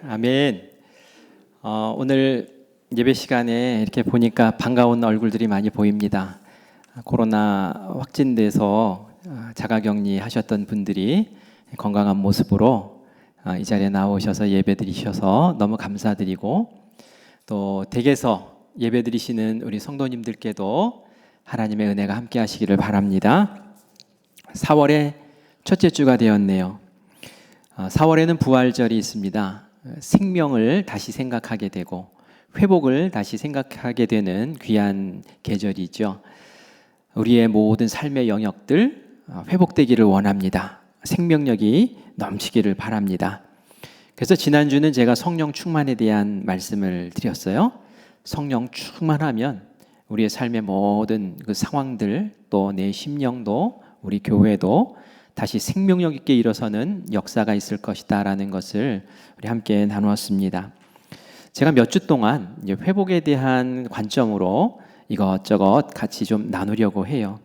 아멘. 오늘 예배 시간에 이렇게 보니까 반가운 얼굴들이 많이 보입니다. 코로나 확진돼서 자가격리 하셨던 분들이 건강한 모습으로 이 자리에 나오셔서 예배 드리셔서 너무 감사드리고, 또 댁에서 예배 드리시는 우리 성도님들께도 하나님의 은혜가 함께 하시기를 바랍니다. 4월의 첫째 주가 되었네요. 4월에는 부활절이 있습니다. 생명을 다시 생각하게 되고 회복을 다시 생각하게 되는 귀한 계절이죠. 우리의 모든 삶의 영역들 회복되기를 원합니다. 생명력이 넘치기를 바랍니다. 그래서 지난주는 제가 성령 충만에 대한 말씀을 드렸어요. 성령 충만하면 우리의 삶의 모든 그 상황들, 또 내 심령도 우리 교회도 다시 생명력 있게 일어서는 역사가 있을 것이다 라는 것을 우리 함께 나누었습니다. 제가 몇 주 동안 이제 회복에 대한 관점으로 이것저것 같이 좀 나누려고 해요.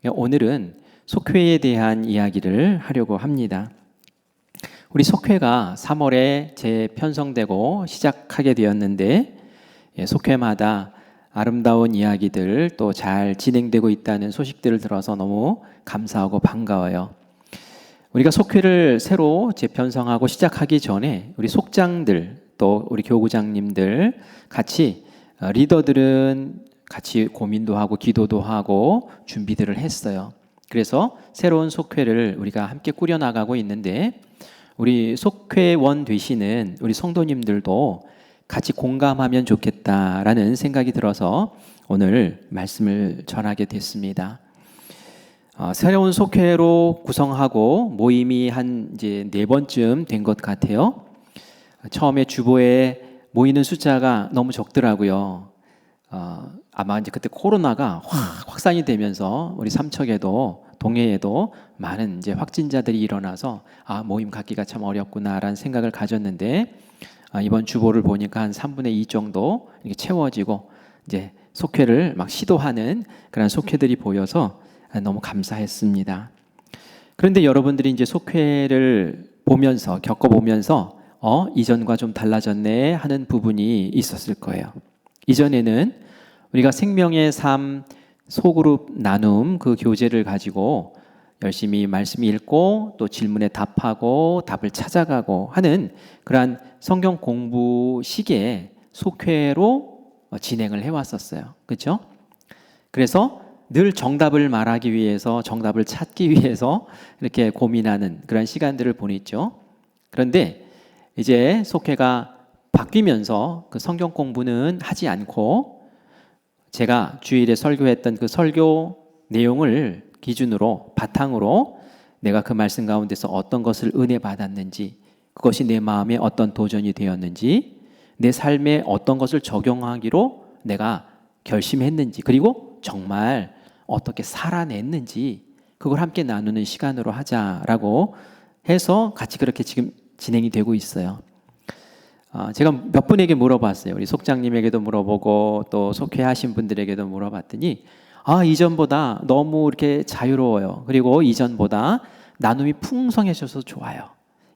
오늘은 속회에 대한 이야기를 하려고 합니다. 우리 속회가 3월에 재편성되고 시작하게 되었는데, 속회마다 아름다운 이야기들 또 잘 진행되고 있다는 소식들을 들어서 너무 감사하고 반가워요. 우리가 속회를 새로 재편성하고 시작하기 전에 우리 속장들 또 우리 교구장님들 같이 리더들은 같이 고민도 하고 기도도 하고 준비들을 했어요. 그래서 새로운 속회를 우리가 함께 꾸려나가고 있는데, 우리 속회원 되시는 우리 성도님들도 같이 공감하면 좋겠다라는 생각이 들어서 오늘 말씀을 전하게 됐습니다. 새로운 속회로 구성하고 모임이 한 이제 4번쯤 된 것 같아요. 처음에 주보에 모이는 숫자가 너무 적더라고요. 아마 이제 그때 코로나가 확산이 되면서 우리 삼척에도 동해에도 많은 이제 확진자들이 일어나서 모임 갖기가 참 어렵구나라는 생각을 가졌는데, 이번 주보를 보니까 한 3분의 2 정도 이렇게 채워지고 이제 속회를 막 시도하는 그런 속회들이 보여서 너무 감사했습니다. 그런데 여러분들이 이제 속회를 보면서 겪어보면서 이전과 좀 달라졌네 하는 부분이 있었을 거예요. 이전에는 우리가 생명의 삶 소그룹 나눔 그 교재를 가지고 열심히 말씀 읽고 또 질문에 답하고 답을 찾아가고 하는 그러한 성경 공부 시기에 속회로 진행을 해왔었어요. 그렇죠? 그래서 늘 정답을 말하기 위해서, 정답을 찾기 위해서 이렇게 고민하는 그런 시간들을 보냈죠. 그런데 이제 속회가 바뀌면서 그 성경 공부는 하지 않고, 제가 주일에 설교했던 그 설교 내용을 기준으로 바탕으로 내가 그 말씀 가운데서 어떤 것을 은혜 받았는지, 그것이 내 마음에 어떤 도전이 되었는지, 내 삶에 어떤 것을 적용하기로 내가 결심했는지, 그리고 정말 어떻게 살아냈는지 그걸 함께 나누는 시간으로 하자라고 해서 같이 그렇게 지금 진행이 되고 있어요. 제가 몇 분에게 물어봤어요. 우리 속장님에게도 물어보고 또 속회하신 분들에게도 물어봤더니 이전보다 너무 이렇게 자유로워요. 그리고 이전보다 나눔이 풍성해져서 좋아요.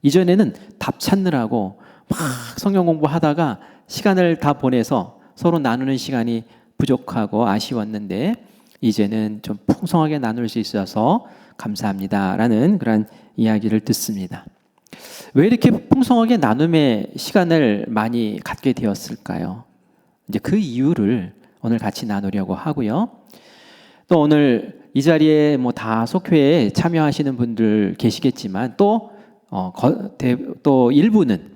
이전에는 답 찾느라고 막 성경 공부하다가 시간을 다 보내서 서로 나누는 시간이 부족하고 아쉬웠는데, 이제는 좀 풍성하게 나눌 수 있어서 감사합니다라는 그런 이야기를 듣습니다. 왜 이렇게 풍성하게 나눔의 시간을 많이 갖게 되었을까요? 이제 그 이유를 오늘 같이 나누려고 하고요. 또 오늘 이 자리에 다 속회에 참여하시는 분들 계시겠지만 또 일부는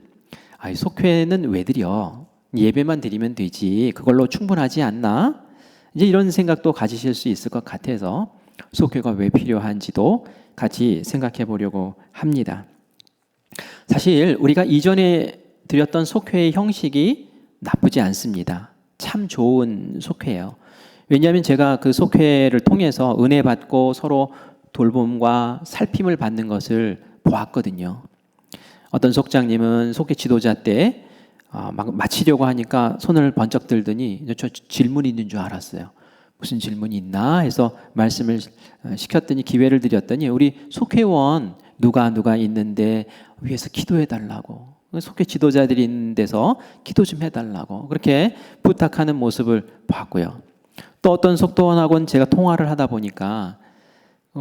속회는 왜 드려? 예배만 드리면 되지. 그걸로 충분하지 않나? 이제 이런 생각도 가지실 수 있을 것 같아서 속회가 왜 필요한지도 같이 생각해 보려고 합니다. 사실 우리가 이전에 드렸던 속회의 형식이 나쁘지 않습니다. 참 좋은 속회예요. 왜냐하면 제가 그 속회를 통해서 은혜 받고 서로 돌봄과 살핌을 받는 것을 보았거든요. 어떤 속장님은 속회 지도자 때 막 마치려고 하니까 손을 번쩍 들더니 저 질문 있는 줄 알았어요. 무슨 질문이 있나 해서 말씀을 시켰더니, 기회를 드렸더니 우리 속회원 누가 있는데 위해서 기도해 달라고 속회 지도자들이 있는 데서 기도 좀 해달라고 그렇게 부탁하는 모습을 봤고요. 또 어떤 속도원하고는 제가 통화를 하다 보니까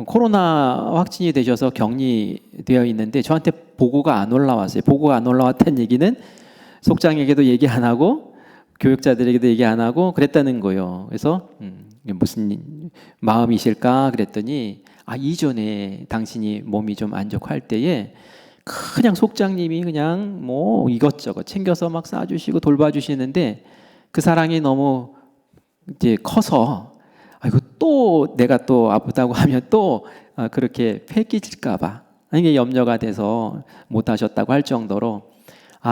코로나 확진이 되셔서 격리되어 있는데 저한테 보고가 안 올라왔어요. 보고가 안 올라왔다는 얘기는 속장에게도 얘기 안 하고 교육자들에게도 얘기 안 하고 그랬다는 거예요. 그래서 무슨 마음이실까 그랬더니 이전에 당신이 몸이 좀 안 좋고 할 때에 그냥 속장님이 그냥 뭐 이것저것 챙겨서 막 싸주시고 돌봐주시는데 그 사랑이 너무 이제 커서 이거 또 내가 또 아프다고 하면 또 그렇게 패기질까봐 이게 염려가 돼서 못하셨다고 할 정도로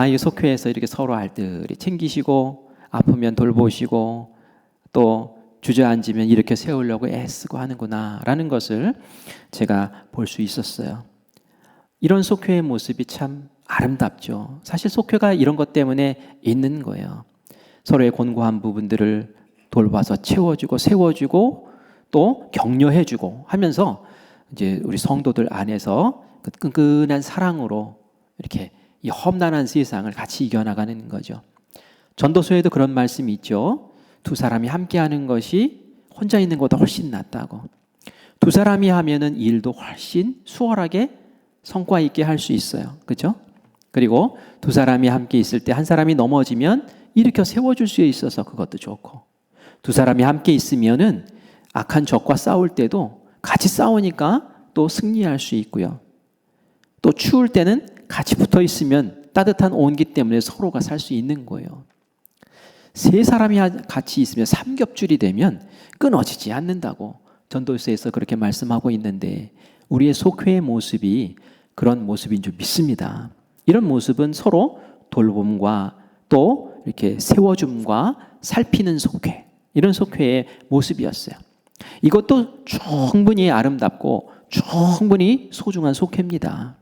이 속회에서 이렇게 서로 알뜰히 챙기시고 아프면 돌보시고 또 주저앉으면 이렇게 세우려고 애쓰고 하는구나라는 것을 제가 볼 수 있었어요. 이런 속회의 모습이 참 아름답죠. 사실 속회가 이런 것 때문에 있는 거예요. 서로의 곤고한 부분들을 돌봐서 채워주고 세워주고 또 격려해주고 하면서 이제 우리 성도들 안에서 그 끈끈한 사랑으로 이렇게 이 험난한 세상을 같이 이겨나가는 거죠. 전도서에도 그런 말씀이 있죠. 두 사람이 함께하는 것이 혼자 있는 것보다 훨씬 낫다고. 두 사람이 하면은 일도 훨씬 수월하게 성과 있게 할 수 있어요. 그렇죠? 그리고 두 사람이 함께 있을 때 한 사람이 넘어지면 일으켜 세워줄 수 있어서 그것도 좋고, 두 사람이 함께 있으면은 악한 적과 싸울 때도 같이 싸우니까 또 승리할 수 있고요. 또 추울 때는 같이 붙어 있으면 따뜻한 온기 때문에 서로가 살 수 있는 거예요. 세 사람이 같이 있으면 삼겹줄이 되면 끊어지지 않는다고 전도서에서 그렇게 말씀하고 있는데, 우리의 속회의 모습이 그런 모습인 줄 믿습니다. 이런 모습은 서로 돌봄과 또 이렇게 세워줌과 살피는 속회, 이런 속회의 모습이었어요. 이것도 충분히 아름답고 충분히 소중한 속회입니다.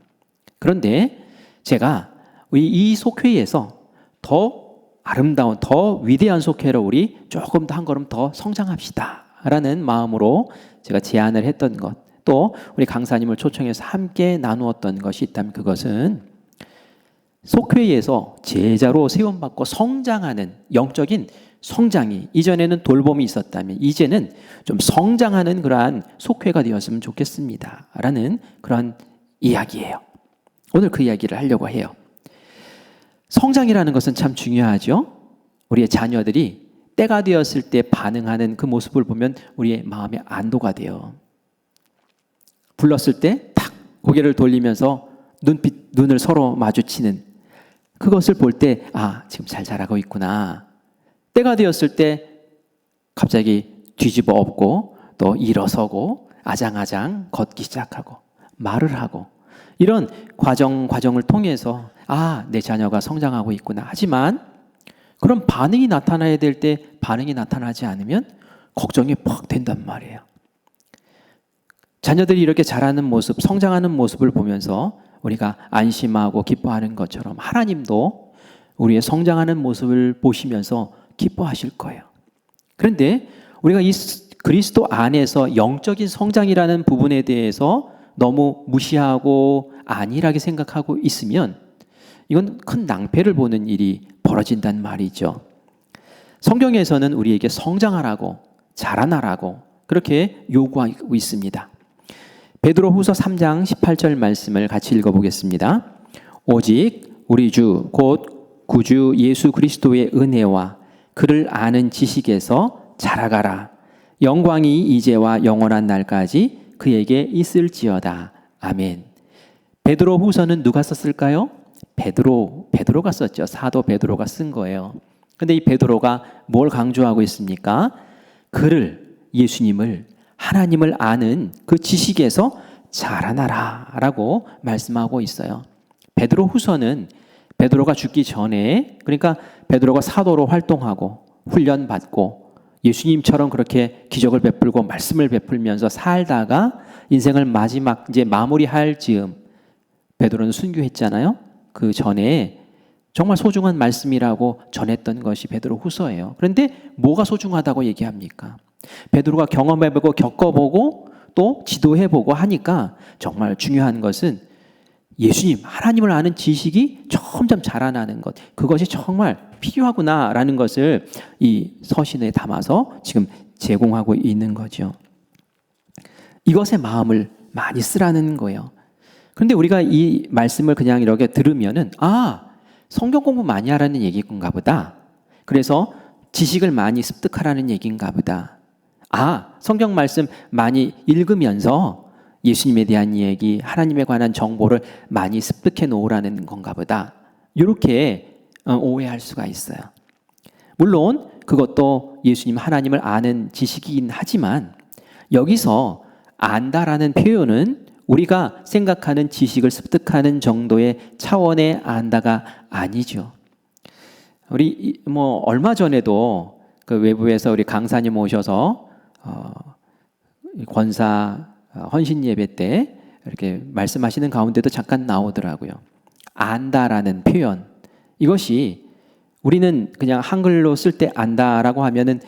그런데 제가 이 속회에서 더 아름다운, 더 위대한 속회로 우리 조금 더 한 걸음 더 성장합시다 라는 마음으로 제가 제안을 했던 것, 또 우리 강사님을 초청해서 함께 나누었던 것이 있다면 그것은 속회에서 제자로 세움받고 성장하는 영적인 성장이, 이전에는 돌봄이 있었다면 이제는 좀 성장하는 그러한 속회가 되었으면 좋겠습니다 라는 그런 이야기예요. 오늘 그 이야기를 하려고 해요. 성장이라는 것은 참 중요하죠. 우리의 자녀들이 때가 되었을 때 반응하는 그 모습을 보면 우리의 마음에 안도가 돼요. 불렀을 때 탁 고개를 돌리면서 눈을 서로 마주치는 그것을 볼 때 지금 잘 자라고 있구나. 때가 되었을 때 갑자기 뒤집어 엎고 또 일어서고 아장아장 걷기 시작하고 말을 하고, 이런 과정을 통해서 내 자녀가 성장하고 있구나. 하지만 그런 반응이 나타나야 될 때 반응이 나타나지 않으면 걱정이 퍽 된단 말이에요. 자녀들이 이렇게 자라는 모습, 성장하는 모습을 보면서 우리가 안심하고 기뻐하는 것처럼 하나님도 우리의 성장하는 모습을 보시면서 기뻐하실 거예요. 그런데 우리가 이 그리스도 안에서 영적인 성장이라는 부분에 대해서 너무 무시하고 안일하게 생각하고 있으면 이건 큰 낭패를 보는 일이 벌어진단 말이죠. 성경에서는 우리에게 성장하라고, 자라나라고 그렇게 요구하고 있습니다. 베드로후서 3장 18절 말씀을 같이 읽어보겠습니다. 오직 우리 주 곧 구주 예수 그리스도의 은혜와 그를 아는 지식에서 자라가라. 영광이 이제와 영원한 날까지 그에게 있을지어다. 아멘. 베드로후서는 누가 썼을까요? 베드로가 썼죠. 사도 베드로가 쓴 거예요. 근데 이 베드로가 뭘 강조하고 있습니까? 그를, 예수님을, 하나님을 아는 그 지식에서 자라나라 라고 말씀하고 있어요. 베드로후서는 베드로가 죽기 전에, 그러니까 베드로가 사도로 활동하고 훈련받고 예수님처럼 그렇게 기적을 베풀고 말씀을 베풀면서 살다가 인생을 마지막 이제 마무리할 즈음 베드로는 순교했잖아요. 그 전에 정말 소중한 말씀이라고 전했던 것이 베드로후서예요. 그런데 뭐가 소중하다고 얘기합니까? 베드로가 경험해보고 겪어보고 또 지도해보고 하니까 정말 중요한 것은 예수님, 하나님을 아는 지식이 점점 자라나는 것, 그것이 정말 필요하구나라는 것을 이 서신에 담아서 지금 제공하고 있는 거죠. 이것의 마음을 많이 쓰라는 거예요. 그런데 우리가 이 말씀을 그냥 이렇게 들으면은 성경 공부 많이 하라는 얘기인가 보다. 그래서 지식을 많이 습득하라는 얘기인가 보다. 성경 말씀 많이 읽으면서 예수님에 대한 얘기, 하나님에 관한 정보를 많이 습득해 놓으라는 건가 보다. 이렇게 오해할 수가 있어요. 물론 그것도 예수님 하나님을 아는 지식이긴 하지만 여기서 안다라는 표현은 우리가 생각하는 지식을 습득하는 정도의 차원의 안다가 아니죠. 우리 얼마 전에도 그 외부에서 우리 강사님 오셔서 권사 헌신 예배 때 이렇게 말씀하시는 가운데도 잠깐 나오더라고요. 안다라는 표현. 이것이 우리는 그냥 한글로 쓸 때 안다라고 하면은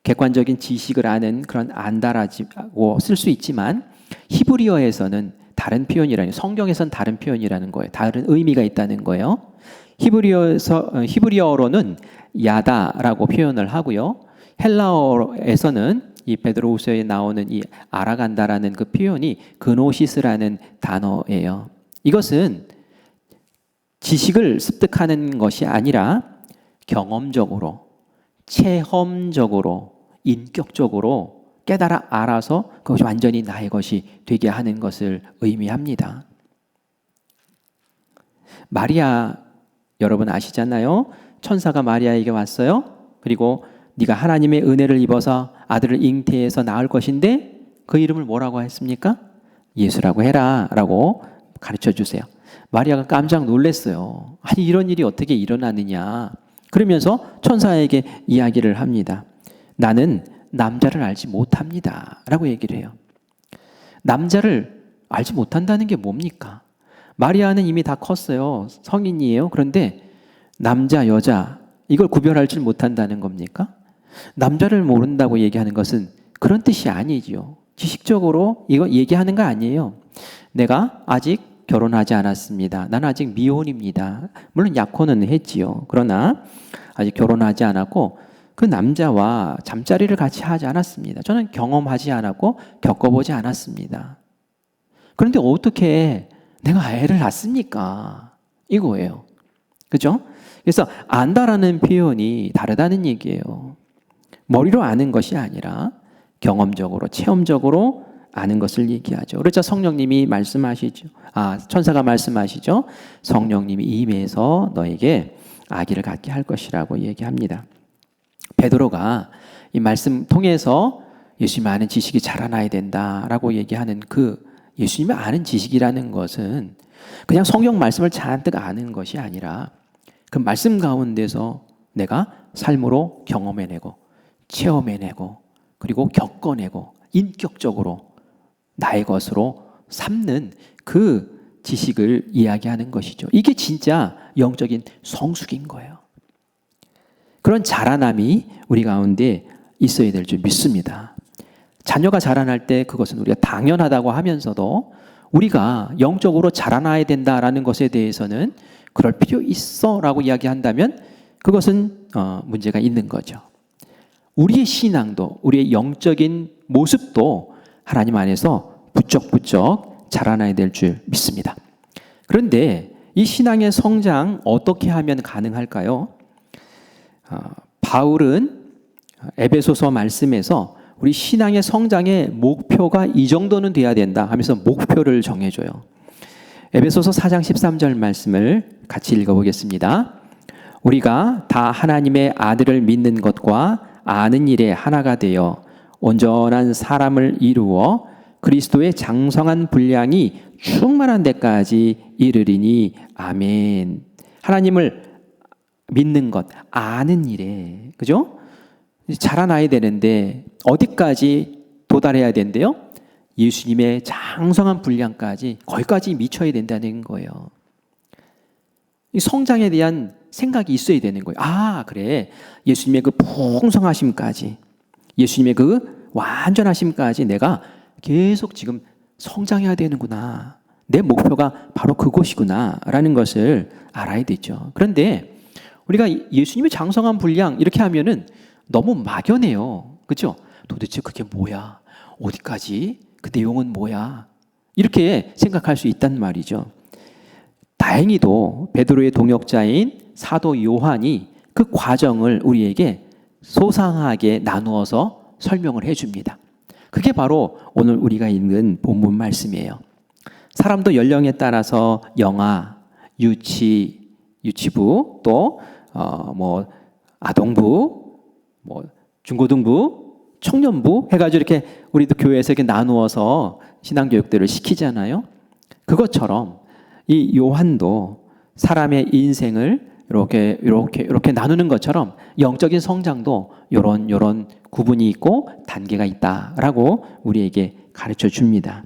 객관적인 지식을 아는 그런 안다라고 쓸 수 있지만 히브리어에서는 다른 표현이라는, 성경에서는 다른 표현이라는 거예요. 다른 의미가 있다는 거예요. 히브리어로는 야다라고 표현을 하고요. 헬라어에서는 이 베드로후서에 나오는 이 알아간다라는 그 표현이 그노시스라는 단어예요. 이것은 지식을 습득하는 것이 아니라 경험적으로, 체험적으로, 인격적으로 깨달아 알아서 그것이 완전히 나의 것이 되게 하는 것을 의미합니다. 마리아 여러분 아시잖아요. 천사가 마리아에게 왔어요. 그리고 네가 하나님의 은혜를 입어서 아들을 잉태해서 낳을 것인데 그 이름을 뭐라고 했습니까? 예수라고 해라 라고 가르쳐 주세요. 마리아가 깜짝 놀랐어요. 아니 이런 일이 어떻게 일어나느냐. 그러면서 천사에게 이야기를 합니다. 나는 남자를 알지 못합니다 라고 얘기를 해요. 남자를 알지 못한다는 게 뭡니까? 마리아는 이미 다 컸어요. 성인이에요. 그런데 남자, 여자 이걸 구별할 줄 못한다는 겁니까? 남자를 모른다고 얘기하는 것은 그런 뜻이 아니지요. 지식적으로 이거 얘기하는 거 아니에요. 내가 아직 결혼하지 않았습니다. 나는 아직 미혼입니다. 물론 약혼은 했지요. 그러나 아직 결혼하지 않았고 그 남자와 잠자리를 같이 하지 않았습니다. 저는 경험하지 않았고 겪어보지 않았습니다. 그런데 어떻게 내가 애를 낳습니까? 이거예요. 그죠? 그래서 안다라는 표현이 다르다는 얘기예요. 머리로 아는 것이 아니라 경험적으로, 체험적으로 아는 것을 얘기하죠. 그렇죠. 성령님이 말씀하시죠. 천사가 말씀하시죠. 성령님이 임해서 너에게 아기를 갖게 할 것이라고 얘기합니다. 베드로가 이 말씀 통해서 예수님 아는 지식이 자라나야 된다라고 얘기하는 그 예수님이 아는 지식이라는 것은 그냥 성경 말씀을 잔뜩 아는 것이 아니라 그 말씀 가운데서 내가 삶으로 경험해내고 체험해내고 그리고 겪어내고 인격적으로 나의 것으로 삼는 그 지식을 이야기하는 것이죠. 이게 진짜 영적인 성숙인 거예요. 그런 자라남이 우리 가운데 있어야 될 줄 믿습니다. 자녀가 자라날 때 그것은 우리가 당연하다고 하면서도 우리가 영적으로 자라나야 된다라는 것에 대해서는 그럴 필요 있어라고 이야기한다면 그것은 문제가 있는 거죠. 우리의 신앙도 우리의 영적인 모습도 하나님 안에서 부쩍부쩍 자라나야 될 줄 믿습니다. 그런데 이 신앙의 성장 어떻게 하면 가능할까요? 바울은 에베소서 말씀에서 우리 신앙의 성장의 목표가 이 정도는 돼야 된다 하면서 목표를 정해줘요. 에베소서 4장 13절 말씀을 같이 읽어보겠습니다. 우리가 다 하나님의 아들을 믿는 것과 아는 일에 하나가 되어 온전한 사람을 이루어 그리스도의 장성한 분량이 충만한 데까지 이르리니 아멘. 하나님을 믿는 것, 아는 일에, 그죠? 자라나야 되는데 어디까지 도달해야 된대요? 예수님의 장성한 분량까지 거기까지 미쳐야 된다는 거예요. 이 성장에 대한 생각이 있어야 되는 거예요. 그래. 예수님의 그 풍성하심까지, 예수님의 그 완전하심까지 내가 계속 지금 성장해야 되는구나. 내 목표가 바로 그곳이구나라는 것을 알아야 되죠. 그런데 우리가 예수님의 장성한 분량 이렇게 하면은 너무 막연해요. 그렇죠? 도대체 그게 뭐야? 어디까지? 그 내용은 뭐야? 이렇게 생각할 수 있단 말이죠. 다행히도 베드로의 동역자인 사도 요한이 그 과정을 우리에게 소상하게 나누어서 설명을 해줍니다. 그게 바로 오늘 우리가 읽은 본문 말씀이에요. 사람도 연령에 따라서 영아, 유치부, 또 아동부, 중고등부, 청년부 해가지고 이렇게 우리도 교회에서 이렇게 나누어서 신앙교육들을 시키잖아요. 그것처럼 이 요한도 사람의 인생을 이렇게 나누는 것처럼 영적인 성장도 요런 구분이 있고 단계가 있다라고 우리에게 가르쳐 줍니다.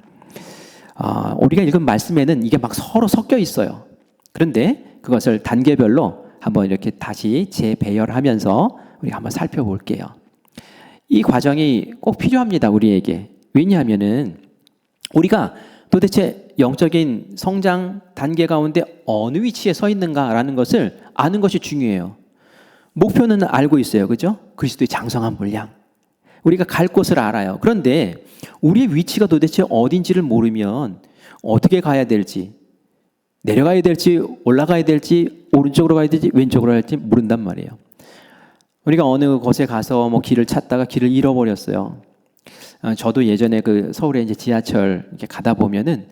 우리가 읽은 말씀에는 이게 막 서로 섞여 있어요. 그런데 그것을 단계별로 한번 이렇게 다시 재배열하면서 우리가 한번 살펴볼게요. 이 과정이 꼭 필요합니다, 우리에게. 왜냐하면은 우리가 도대체 영적인 성장 단계 가운데 어느 위치에 서 있는가라는 것을 아는 것이 중요해요. 목표는 알고 있어요. 그죠? 그리스도의 장성한 분량. 우리가 갈 곳을 알아요. 그런데 우리의 위치가 도대체 어딘지를 모르면 어떻게 가야 될지, 내려가야 될지, 올라가야 될지, 오른쪽으로 가야 될지, 왼쪽으로 가야 될지 모른단 말이에요. 우리가 어느 곳에 가서 길을 찾다가 길을 잃어버렸어요. 저도 예전에 그 서울에 이제 지하철 이렇게 가다 보면은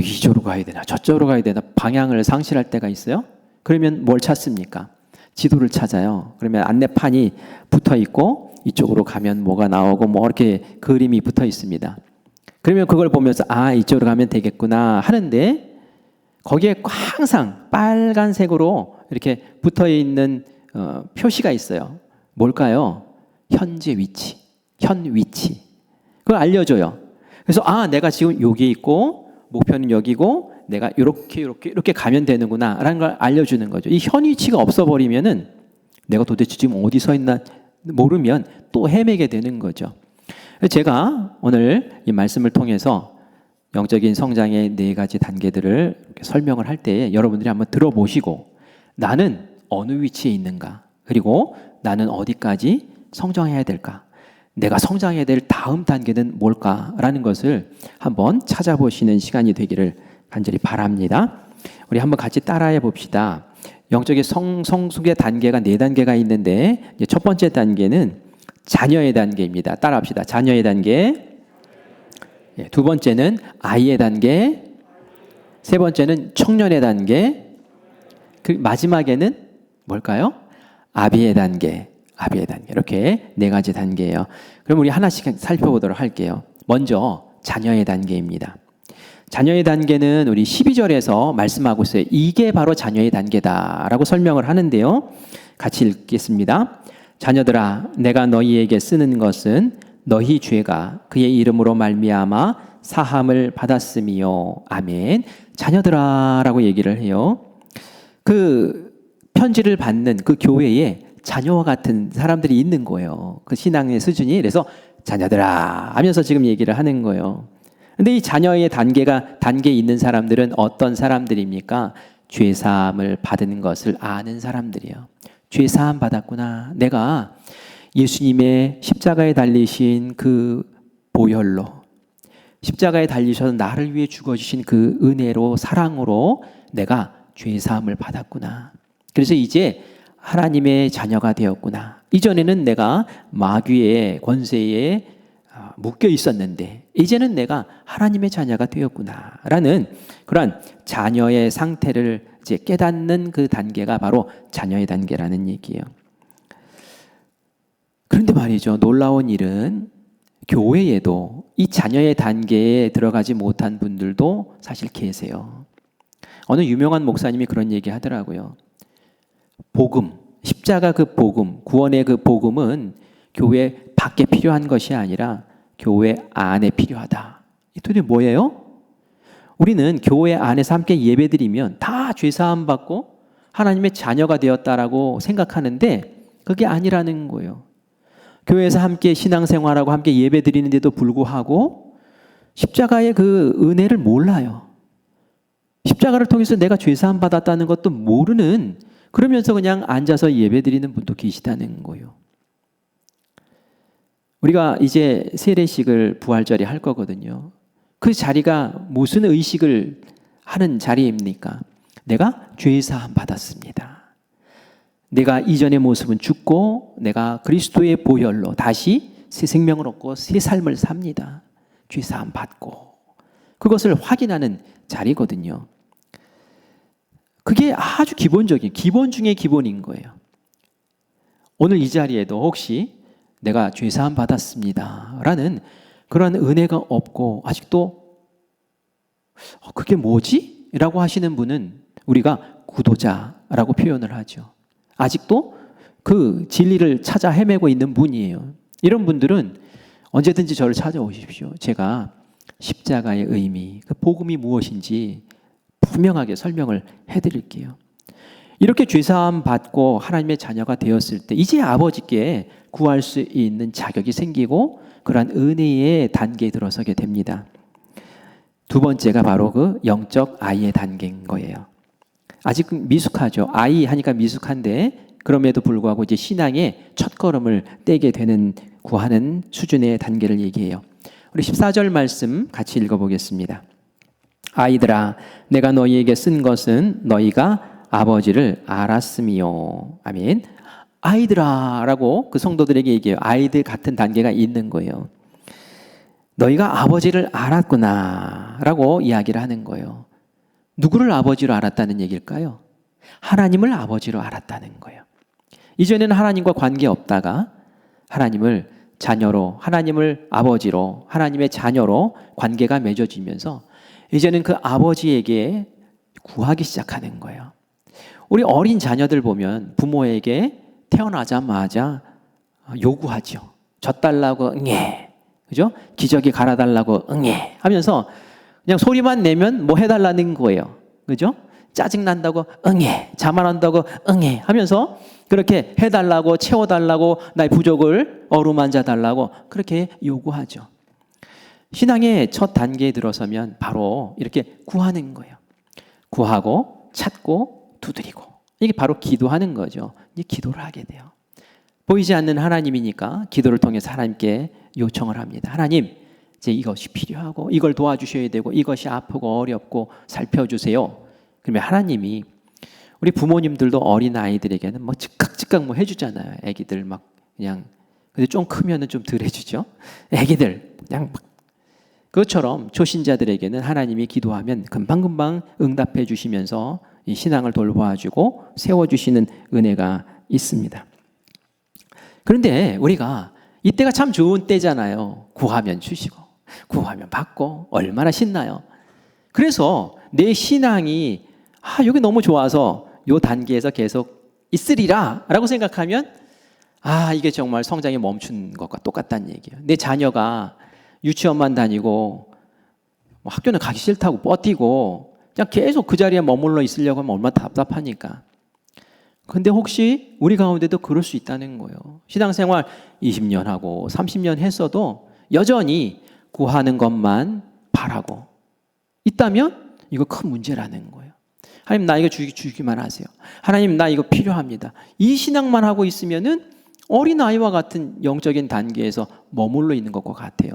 이쪽으로 가야 되나 저쪽으로 가야 되나 방향을 상실할 때가 있어요. 그러면 뭘 찾습니까? 지도를 찾아요. 그러면 안내판이 붙어 있고 이쪽으로 가면 뭐가 나오고 이렇게 그림이 붙어 있습니다. 그러면 그걸 보면서 이쪽으로 가면 되겠구나 하는데 거기에 항상 빨간색으로 이렇게 붙어 있는 표시가 있어요. 뭘까요? 현재 위치, 현 위치. 그걸 알려줘요. 그래서 내가 지금 여기 있고 목표는 여기고 내가 이렇게 가면 되는구나라는 걸 알려주는 거죠. 이 현 위치가 없어버리면은 내가 도대체 지금 어디 서 있나 모르면 또 헤매게 되는 거죠. 제가 오늘 이 말씀을 통해서 영적인 성장의 4가지 단계들을 설명을 할 때 여러분들이 한번 들어보시고 나는 어느 위치에 있는가, 그리고 나는 어디까지 성장해야 될까, 내가 성장해야 될 다음 단계는 뭘까라는 것을 한번 찾아보시는 시간이 되기를 간절히 바랍니다. 우리 한번 같이 따라해 봅시다. 영적인 성숙의 단계가 4단계가 있는데 이제 첫 번째 단계는 자녀의 단계입니다. 따라합시다. 자녀의 단계. 두 번째는 아이의 단계. 세 번째는 청년의 단계. 그 마지막에는 뭘까요? 아비의 단계. 아비의 단계. 이렇게 4가지 단계예요. 그럼 우리 하나씩 살펴보도록 할게요. 먼저 자녀의 단계입니다. 자녀의 단계는 우리 12절에서 말씀하고 있어요. 이게 바로 자녀의 단계다라고 설명을 하는데요. 같이 읽겠습니다. 자녀들아, 내가 너희에게 쓰는 것은 너희 죄가 그의 이름으로 말미암아 사함을 받았음이요. 아멘. 자녀들아라고 얘기를 해요. 그 편지를 받는 그 교회에 자녀와 같은 사람들이 있는 거예요. 그 신앙의 수준이. 그래서 자녀들아 하면서 지금 얘기를 하는 거예요. 근데 이 자녀의 단계에 있는 사람들은 어떤 사람들입니까? 죄사함을 받은 것을 아는 사람들이에요. 죄사함 받았구나. 내가 예수님의 십자가에 달리신 그 보혈로, 십자가에 달리셔서 나를 위해 죽어주신 그 은혜로, 사랑으로 내가 죄사함을 받았구나. 그래서 이제 하나님의 자녀가 되었구나. 이전에는 내가 마귀의 권세에 묶여 있었는데 이제는 내가 하나님의 자녀가 되었구나라는 그러한 자녀의 상태를 이제 깨닫는 그 단계가 바로 자녀의 단계라는 얘기예요. 그런데 말이죠, 놀라운 일은 교회에도 이 자녀의 단계에 들어가지 못한 분들도 사실 계세요. 어느 유명한 목사님이 그런 얘기 하더라고요. 복음, 십자가 그 복음, 구원의 그 복음은 교회 밖에 필요한 것이 아니라 교회 안에 필요하다. 이 도대체 뭐예요? 우리는 교회 안에서 함께 예배드리면 다 죄사함 받고 하나님의 자녀가 되었다라고 생각하는데 그게 아니라는 거예요. 교회에서 함께 신앙생활하고 함께 예배드리는데도 불구하고 십자가의 그 은혜를 몰라요. 십자가를 통해서 내가 죄사함 받았다는 것도 모르는, 그러면서 그냥 앉아서 예배드리는 분도 계시다는 거예요. 우리가 이제 세례식을 부활절에 할 거거든요. 그 자리가 무슨 의식을 하는 자리입니까? 내가 죄사함 받았습니다. 내가 이전의 모습은 죽고 내가 그리스도의 보혈로 다시 새 생명을 얻고 새 삶을 삽니다. 죄사함 받고. 그것을 확인하는 자리거든요. 그게 아주 기본적인, 기본 중의 기본인 거예요. 오늘 이 자리에도 혹시 내가 죄사함 받았습니다 라는 그런 은혜가 없고 아직도 그게 뭐지? 라고 하시는 분은 우리가 구도자라고 표현을 하죠. 아직도 그 진리를 찾아 헤매고 있는 분이에요. 이런 분들은 언제든지 저를 찾아오십시오. 제가 십자가의 의미, 그 복음이 무엇인지 분명하게 설명을 해드릴게요. 이렇게 죄사함 받고 하나님의 자녀가 되었을 때 이제 아버지께 구할 수 있는 자격이 생기고 그러한 은혜의 단계에 들어서게 됩니다. 두 번째가 바로 그 영적 아이의 단계인 거예요. 아직 미숙하죠. 아이 하니까 미숙한데 그럼에도 불구하고 이제 신앙의 첫걸음을 떼게 되는 구하는 수준의 단계를 얘기해요. 우리 14절 말씀 같이 읽어보겠습니다. 아이들아, 내가 너희에게 쓴 것은 너희가 아버지를 알았음이요. 아멘. 아이들아 라고 그 성도들에게 얘기해요. 아이들 같은 단계가 있는 거예요. 너희가 아버지를 알았구나 라고 이야기를 하는 거예요. 누구를 아버지로 알았다는 얘기일까요? 하나님을 아버지로 알았다는 거예요. 이전에는 하나님과 관계없다가 하나님을 자녀로, 하나님을 아버지로, 하나님의 자녀로 관계가 맺어지면서 이제는 그 아버지에게 구하기 시작하는 거예요. 우리 어린 자녀들 보면 부모에게 태어나자마자 요구하죠. 젖 달라고 응애, 그죠? 기저귀 갈아달라고 응애 하면서 그냥 소리만 내면 뭐 해달라는 거예요. 그죠? 짜증난다고 응애, 자만한다고 응애 하면서 그렇게 해달라고, 채워달라고, 나의 부족을 어루만져 달라고 그렇게 요구하죠. 신앙의 첫 단계에 들어서면 바로 이렇게 구하는 거예요. 구하고 찾고 두드리고, 이게 바로 기도하는 거죠. 이제 기도를 하게 돼요. 보이지 않는 하나님이니까 기도를 통해서 하나님께 요청을 합니다. 하나님, 이제 이것이 필요하고 이걸 도와주셔야 되고 이것이 아프고 어렵고 살펴주세요. 그러면 하나님이, 우리 부모님들도 어린 아이들에게는 뭐 즉각 뭐 해주잖아요. 애기들 막 그냥, 근데 좀 크면은 좀 덜 해주죠. 애기들 그냥 막. 그것처럼 초신자들에게는 하나님이 기도하면 금방금방 응답해 주시면서 이 신앙을 돌보아주고 세워주시는 은혜가 있습니다. 그런데 우리가 이때가 참 좋은 때잖아요. 구하면 주시고 구하면 받고 얼마나 신나요. 그래서 내 신앙이 여기 너무 좋아서 이 단계에서 계속 있으리라 라고 생각하면 이게 정말 성장이 멈춘 것과 똑같다는 얘기예요. 내 자녀가 유치원만 다니고 학교는 가기 싫다고 버티고 그냥 계속 그 자리에 머물러 있으려고 하면 얼마나 답답하니까. 근데 혹시 우리 가운데도 그럴 수 있다는 거예요. 신앙생활 20년 하고 30년 했어도 여전히 구하는 것만 바라고 있다면 이거 큰 문제라는 거예요. 하나님, 나 이거 주기만 하세요. 하나님, 나 이거 필요합니다. 이 신앙만 하고 있으면은 어린아이와 같은 영적인 단계에서 머물러 있는 것과 같아요.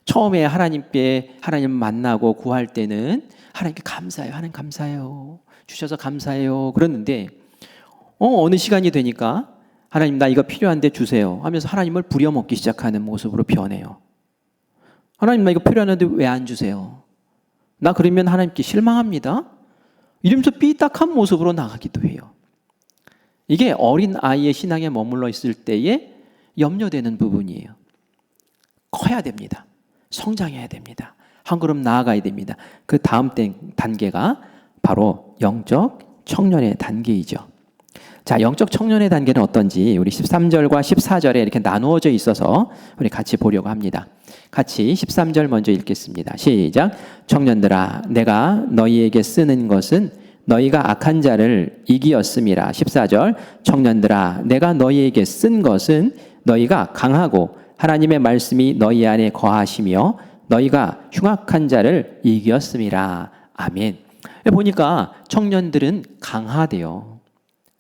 처음에 하나님 만나고 구할 때는 하나님께 감사해요. 하나님 감사해요. 주셔서 감사해요. 그랬는데 어느 시간이 되니까 하나님, 나 이거 필요한데 주세요 하면서 하나님을 부려먹기 시작하는 모습으로 변해요. 하나님, 나 이거 필요한데 왜 안 주세요? 나 그러면 하나님께 실망합니다. 이러면서 삐딱한 모습으로 나가기도 해요. 이게 어린 아이의 신앙에 머물러 있을 때에 염려되는 부분이에요. 커야 됩니다. 성장해야 됩니다. 한 걸음 나아가야 됩니다. 그 다음 단계가 바로 영적 청년의 단계이죠. 자, 영적 청년의 단계는 어떤지 우리 13절과 14절에 이렇게 나누어져 있어서 우리 같이 보려고 합니다. 같이 13절 먼저 읽겠습니다. 시작. 청년들아, 내가 너희에게 쓰는 것은 너희가 악한 자를 이기었음이라. 14절. 청년들아, 내가 너희에게 쓴 것은 너희가 강하고 하나님의 말씀이 너희 안에 거하시며 너희가 흉악한 자를 이기었음이라. 아멘. 보니까 청년들은 강하대요.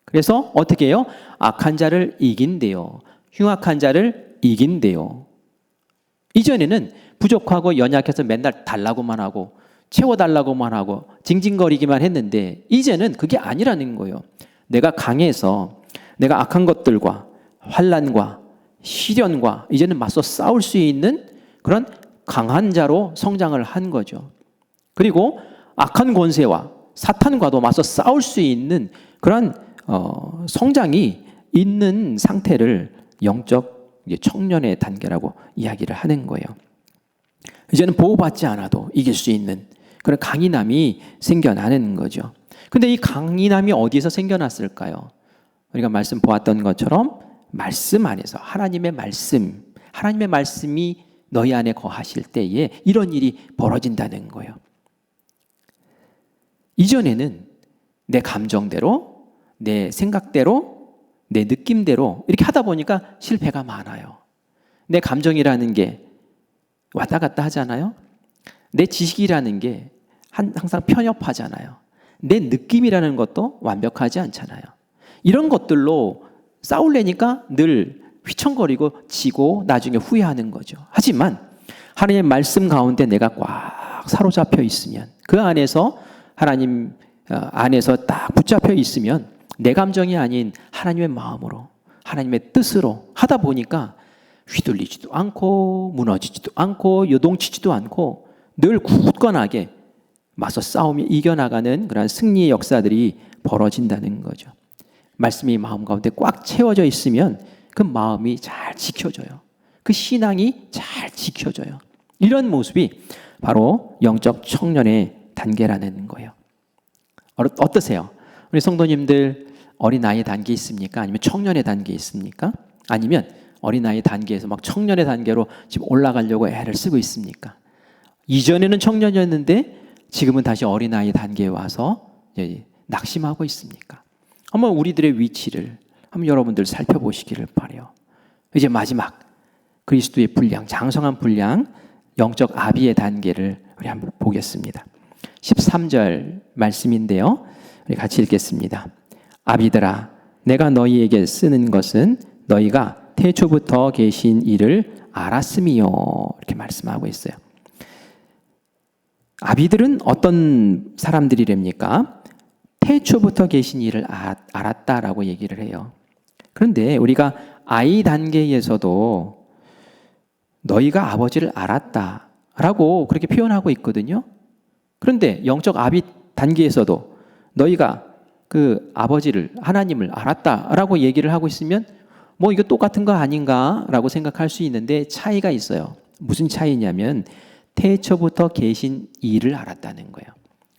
그래서 어떻게 해요? 악한 자를 이긴대요. 흉악한 자를 이긴대요. 이전에는 부족하고 연약해서 맨날 달라고만 하고 채워달라고만 하고 징징거리기만 했는데 이제는 그게 아니라는 거예요. 내가 강해서 내가 악한 것들과 환난과 시련과 이제는 맞서 싸울 수 있는 그런 강한 자로 성장을 한 거죠. 그리고 악한 권세와 사탄과도 맞서 싸울 수 있는 그런 성장이 있는 상태를 영적 청년의 단계라고 이야기를 하는 거예요. 이제는 보호받지 않아도 이길 수 있는 그런 강인함이 생겨나는 거죠. 근데 이 강인함이 어디에서 생겨났을까요? 우리가 말씀 보았던 것처럼 말씀 안에서 하나님의 말씀이 너희 안에 거하실 때에 이런 일이 벌어진다는 거예요. 이전에는 내 감정대로, 내 생각대로, 내 느낌대로 이렇게 하다 보니까 실패가 많아요. 내 감정이라는 게 왔다 갔다 하잖아요. 내 지식이라는 게 항상 편협하잖아요. 내 느낌이라는 것도 완벽하지 않잖아요. 이런 것들로 싸우려니까 늘 휘청거리고 지고 나중에 후회하는 거죠. 하지만 하나님의 말씀 가운데 내가 꽉 사로잡혀 있으면 그 안에서 하나님 안에서 딱 붙잡혀 있으면 내 감정이 아닌 하나님의 마음으로 하나님의 뜻으로 하다 보니까 휘둘리지도 않고 무너지지도 않고 요동치지도 않고 늘 굳건하게 맞서 싸우며 이겨나가는 그런 승리의 역사들이 벌어진다는 거죠. 말씀이 마음 가운데 꽉 채워져 있으면 그 마음이 잘 지켜져요. 그 신앙이 잘 지켜져요. 이런 모습이 바로 영적 청년의 단계라는 거예요. 어떠세요? 우리 성도님들 어린아이 단계 있습니까? 아니면 청년의 단계 있습니까? 아니면 어린아이 단계에서 막 청년의 단계로 지금 올라가려고 애를 쓰고 있습니까? 이전에는 청년이었는데 지금은 다시 어린아이 단계에 와서 낙심하고 있습니까? 한번 우리들의 위치를 한번 여러분들 살펴보시기를 바라요. 이제 마지막 그리스도의 분량, 장성한 분량, 영적 아비의 단계를 우리 한번 보겠습니다. 13절 말씀인데요. 우리 같이 읽겠습니다. 아비들아, 내가 너희에게 쓰는 것은 너희가 태초부터 계신 이를 알았음이요. 이렇게 말씀하고 있어요. 아비들은 어떤 사람들이랍니까? 태초부터 계신 이를 알았다라고 얘기를 해요. 그런데 우리가 아이 단계에서도 너희가 아버지를 알았다라고 그렇게 표현하고 있거든요. 그런데 영적 아비 단계에서도 너희가 그 아버지를, 하나님을 알았다라고 얘기를 하고 있으면 뭐 이거 똑같은 거 아닌가라고 생각할 수 있는데 차이가 있어요. 무슨 차이냐면 태초부터 계신 이를 알았다는 거예요.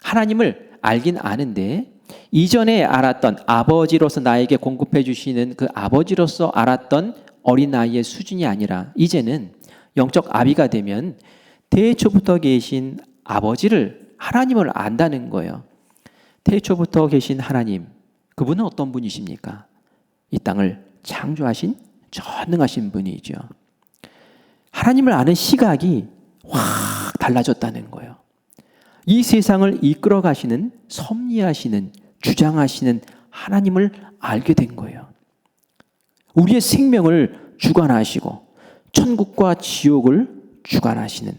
하나님을 알긴 아는데 이전에 알았던 아버지로서 나에게 공급해 주시는 그 아버지로서 알았던 어린아이의 수준이 아니라 이제는 영적 아비가 되면 태초부터 계신 아버지를, 하나님을 안다는 거예요. 태초부터 계신 하나님, 그분은 어떤 분이십니까? 이 땅을 창조하신 전능하신 분이죠. 하나님을 아는 시각이 확 달라졌다는 거예요. 이 세상을 이끌어 가시는, 섭리하시는, 주장하시는 하나님을 알게 된 거예요. 우리의 생명을 주관하시고 천국과 지옥을 주관하시는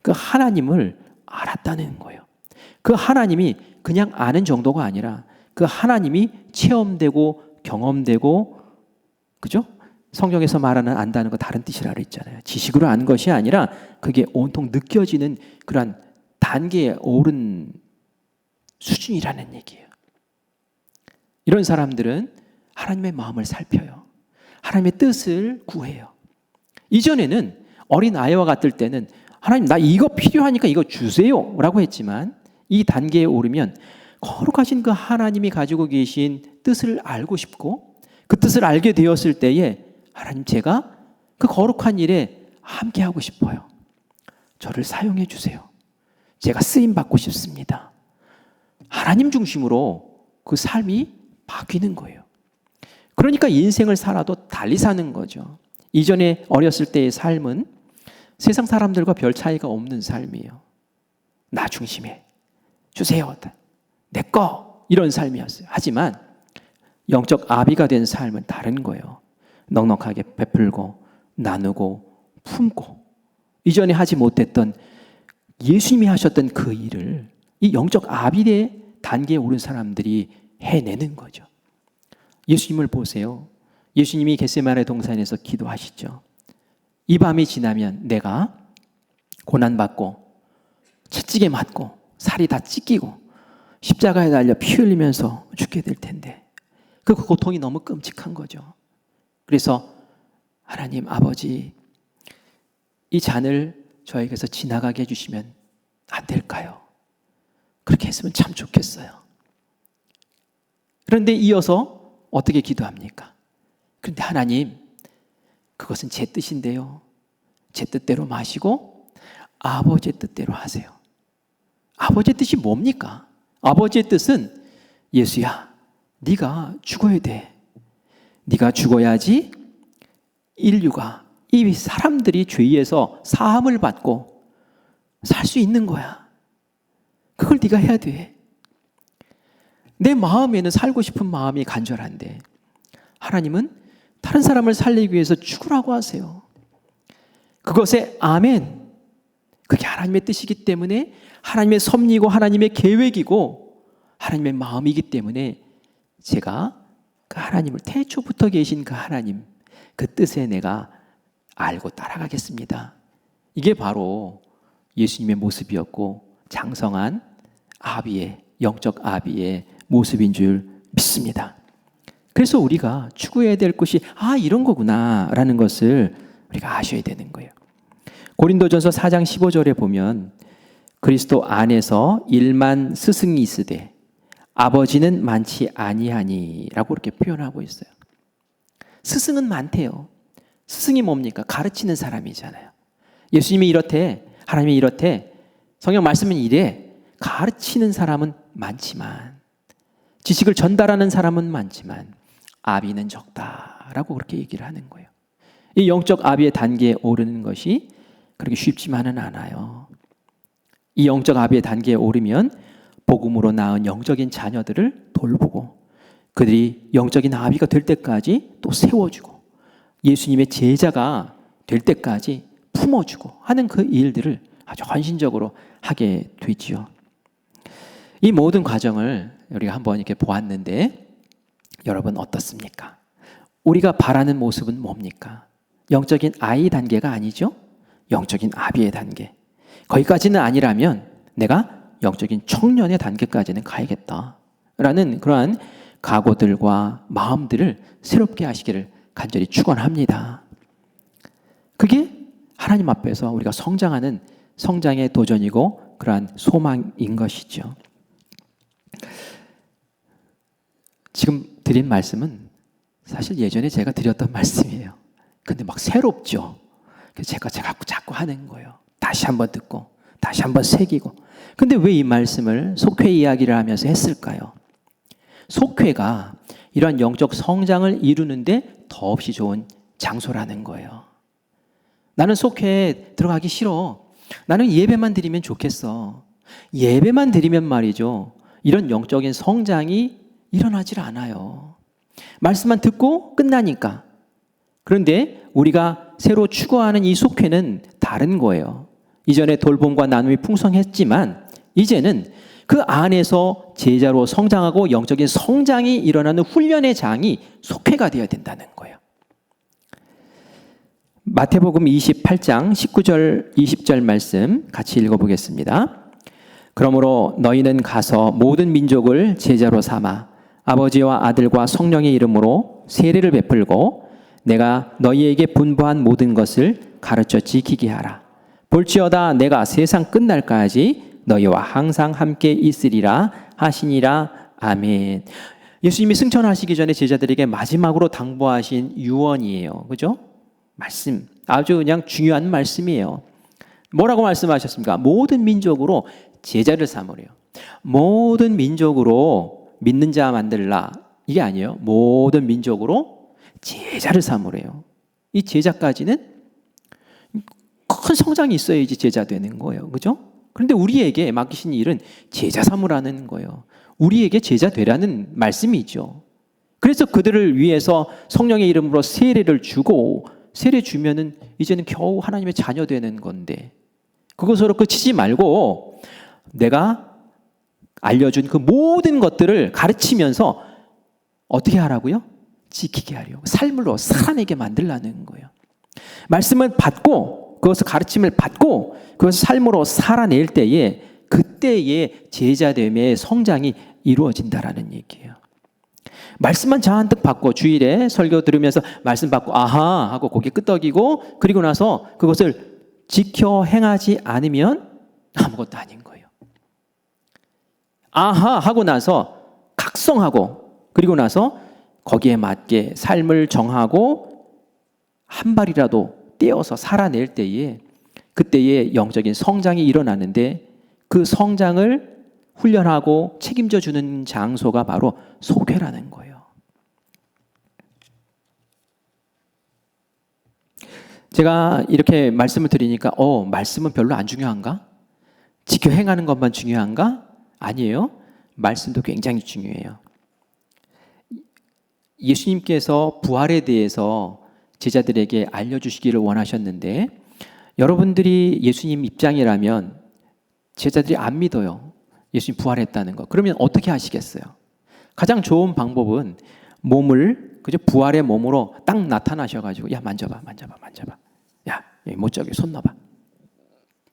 그 하나님을 알았다는 거예요. 그 하나님이 그냥 아는 정도가 아니라 그 하나님이 체험되고 경험되고, 그죠? 성경에서 말하는 안다는 거 다른 뜻이라 그랬잖아요. 지식으로 아는 것이 아니라 그게 온통 느껴지는 그러한 단계에 오른 수준이라는 얘기예요. 이런 사람들은 하나님의 마음을 살펴요. 하나님의 뜻을 구해요. 이전에는 어린아이와 같을 때는 하나님 나 이거 필요하니까 이거 주세요 라고 했지만 이 단계에 오르면 거룩하신 그 하나님이 가지고 계신 뜻을 알고 싶고 그 뜻을 알게 되었을 때에 하나님 제가 그 거룩한 일에 함께하고 싶어요. 저를 사용해 주세요. 제가 쓰임받고 싶습니다. 하나님 중심으로 그 삶이 바뀌는 거예요. 그러니까 인생을 살아도 달리 사는 거죠. 이전에 어렸을 때의 삶은 세상 사람들과 별 차이가 없는 삶이에요. 나 중심에 주세요. 내 거 이런 삶이었어요. 하지만 영적 아비가 된 삶은 다른 거예요. 넉넉하게 베풀고 나누고 품고 이전에 하지 못했던 예수님이 하셨던 그 일을 이 영적 아비의 단계에 오른 사람들이 해내는 거죠. 예수님을 보세요. 예수님이 겟세마네 동산에서 기도하시죠. 이 밤이 지나면 내가 고난받고 채찍에 맞고 살이 다 찢기고 십자가에 달려 피 흘리면서 죽게 될 텐데 그 고통이 너무 끔찍한 거죠. 그래서 하나님 아버지 이 잔을 저에게서 지나가게 해주시면 안 될까요? 그렇게 했으면 참 좋겠어요. 그런데 이어서 어떻게 기도합니까? 그런데 하나님 그것은 제 뜻인데요. 제 뜻대로 마시고 아버지의 뜻대로 하세요. 아버지의 뜻이 뭡니까? 아버지의 뜻은 예수야 네가 죽어야 돼. 네가 죽어야지 인류가 이 사람들이 죄에서 사함을 받고 살 수 있는 거야. 그걸 네가 해야 돼. 내 마음에는 살고 싶은 마음이 간절한데 하나님은 다른 사람을 살리기 위해서 죽으라고 하세요. 그것에 아멘. 그게 하나님의 뜻이기 때문에 하나님의 섭리고 하나님의 계획이고 하나님의 마음이기 때문에 제가 그 하나님을 태초부터 계신 그 하나님 그 뜻에 내가 알고 따라가겠습니다. 이게 바로 예수님의 모습이었고 장성한 아비의 영적 아비의 모습인 줄 믿습니다. 그래서 우리가 추구해야 될 것이 이런 거구나 라는 것을 우리가 아셔야 되는 거예요. 고린도전서 4장 15절에 보면 그리스도 안에서 일만 스승이 있으되 아버지는 많지 아니하니 라고 이렇게 표현하고 있어요. 스승은 많대요. 스승이 뭡니까? 가르치는 사람이잖아요. 예수님이 이렇대, 하나님이 이렇대, 성경 말씀은 이래. 가르치는 사람은 많지만 지식을 전달하는 사람은 많지만 아비는 적다라고 그렇게 얘기를 하는 거예요. 이 영적 아비의 단계에 오르는 것이 그렇게 쉽지만은 않아요. 이 영적 아비의 단계에 오르면 복음으로 낳은 영적인 자녀들을 돌보고 그들이 영적인 아비가 될 때까지 또 세워주고 예수님의 제자가 될 때까지 품어주고 하는 그 일들을 아주 헌신적으로 하게 되지요. 이 모든 과정을 우리가 한번 이렇게 보았는데 여러분 어떻습니까? 우리가 바라는 모습은 뭡니까? 영적인 아이 단계가 아니죠? 영적인 아비의 단계. 거기까지는 아니라면 내가 영적인 청년의 단계까지는 가야겠다라는 그러한 각오들과 마음들을 새롭게 하시기를 간절히 축원합니다. 그게 하나님 앞에서 우리가 성장하는 성장의 도전이고 그러한 소망인 것이죠. 지금 드린 말씀은 사실 예전에 제가 드렸던 말씀이에요. 근데 막 새롭죠. 그래서 제가 자꾸 하는 거예요. 다시 한번 듣고 다시 한번 새기고. 근데 왜 이 말씀을 속회 이야기를 하면서 했을까요? 속회가 이러한 영적 성장을 이루는데 더없이 좋은 장소라는 거예요. 나는 속회에 들어가기 싫어. 나는 예배만 드리면 좋겠어. 예배만 드리면 말이죠. 이런 영적인 성장이 일어나질 않아요. 말씀만 듣고 끝나니까. 그런데 우리가 새로 추구하는 이 속회는 다른 거예요. 이전에 돌봄과 나눔이 풍성했지만 이제는 그 안에서 제자로 성장하고 영적인 성장이 일어나는 훈련의 장이 속회가 되어야 된다는 거예요. 마태복음 28장 19절 20절 말씀 같이 읽어보겠습니다. 그러므로 너희는 가서 모든 민족을 제자로 삼아 아버지와 아들과 성령의 이름으로 세례를 베풀고 내가 너희에게 분부한 모든 것을 가르쳐 지키게 하라. 볼지어다 내가 세상 끝날까지 너희와 항상 함께 있으리라 하시니라. 아멘. 예수님이 승천하시기 전에 제자들에게 마지막으로 당부하신 유언이에요. 그죠? 말씀. 아주 그냥 중요한 말씀이에요. 뭐라고 말씀하셨습니까? 모든 민족으로 제자를 삼으래요. 모든 민족으로 믿는 자 만들라. 이게 아니에요. 모든 민족으로 제자를 삼으래요. 이 제자까지는 큰 성장이 있어야지 제자 되는 거예요. 그죠? 그런데 우리에게 맡기신 일은 제자 삼으라는 거예요. 우리에게 제자 되라는 말씀이죠. 그래서 그들을 위해서 성령의 이름으로 세례를 주고, 세례 주면은 이제는 겨우 하나님의 자녀 되는 건데, 그것으로 그치지 말고 내가 알려준 그 모든 것들을 가르치면서 어떻게 하라고요? 지키게 하려고, 삶으로 살아내게 만들라는 거예요. 말씀을 받고, 그것을 가르침을 받고 그것을 삶으로 살아낼 때에, 그때의 제자됨의 성장이 이루어진다라는 얘기예요. 말씀만 잔뜩 받고 주일에 설교 들으면서 말씀 받고 아하 하고 고개 끄덕이고, 그리고 나서 그것을 지켜 행하지 않으면 아무것도 아닌 거예요. 아하 하고 나서 각성하고, 그리고 나서 거기에 맞게 삶을 정하고 한 발이라도 떼어서 살아낼 때에, 그때의 영적인 성장이 일어나는데, 그 성장을 훈련하고 책임져 주는 장소가 바로 속회라는 거예요. 제가 이렇게 말씀을 드리니까 말씀은 별로 안 중요한가? 지켜 행하는 것만 중요한가? 아니에요. 말씀도 굉장히 중요해요. 예수님께서 부활에 대해서 제자들에게 알려주시기를 원하셨는데, 여러분들이 예수님 입장이라면 제자들이 안 믿어요. 예수님 부활했다는 거. 그러면 어떻게 하시겠어요? 가장 좋은 방법은 몸을, 그죠? 부활의 몸으로 딱 나타나셔가지고, 야, 만져봐. 야, 여기 못 저기 손 넣어봐.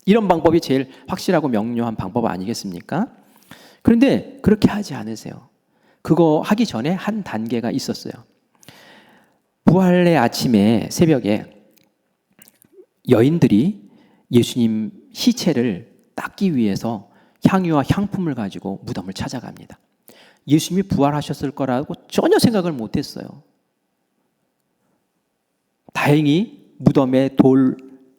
이런 방법이 제일 확실하고 명료한 방법 아니겠습니까? 그런데 그렇게 하지 않으세요. 그거 하기 전에 한 단계가 있었어요. 부활의 아침에, 새벽에 여인들이 예수님 시체를 닦기 위해서 향유와 향품을 가지고 무덤을 찾아갑니다. 예수님이 부활하셨을 거라고 전혀 생각을 못했어요. 다행히 무덤의 돌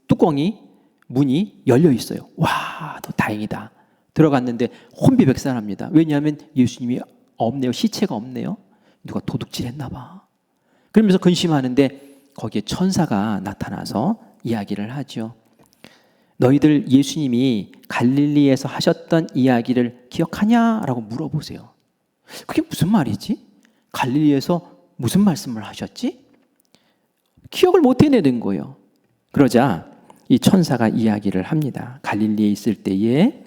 뚜껑이, 문이 열려 있어요. 와, 너 다행이다. 들어갔는데 혼비백산합니다. 왜냐하면 예수님이 없네요. 시체가 없네요. 누가 도둑질했나 봐. 그러면서 근심하는데 거기에 천사가 나타나서 이야기를 하죠. 너희들 예수님이 갈릴리에서 하셨던 이야기를 기억하냐라고 물어보세요. 그게 무슨 말이지? 갈릴리에서 무슨 말씀을 하셨지? 기억을 못 해내는 거예요. 그러자 이 천사가 이야기를 합니다. 갈릴리에 있을 때에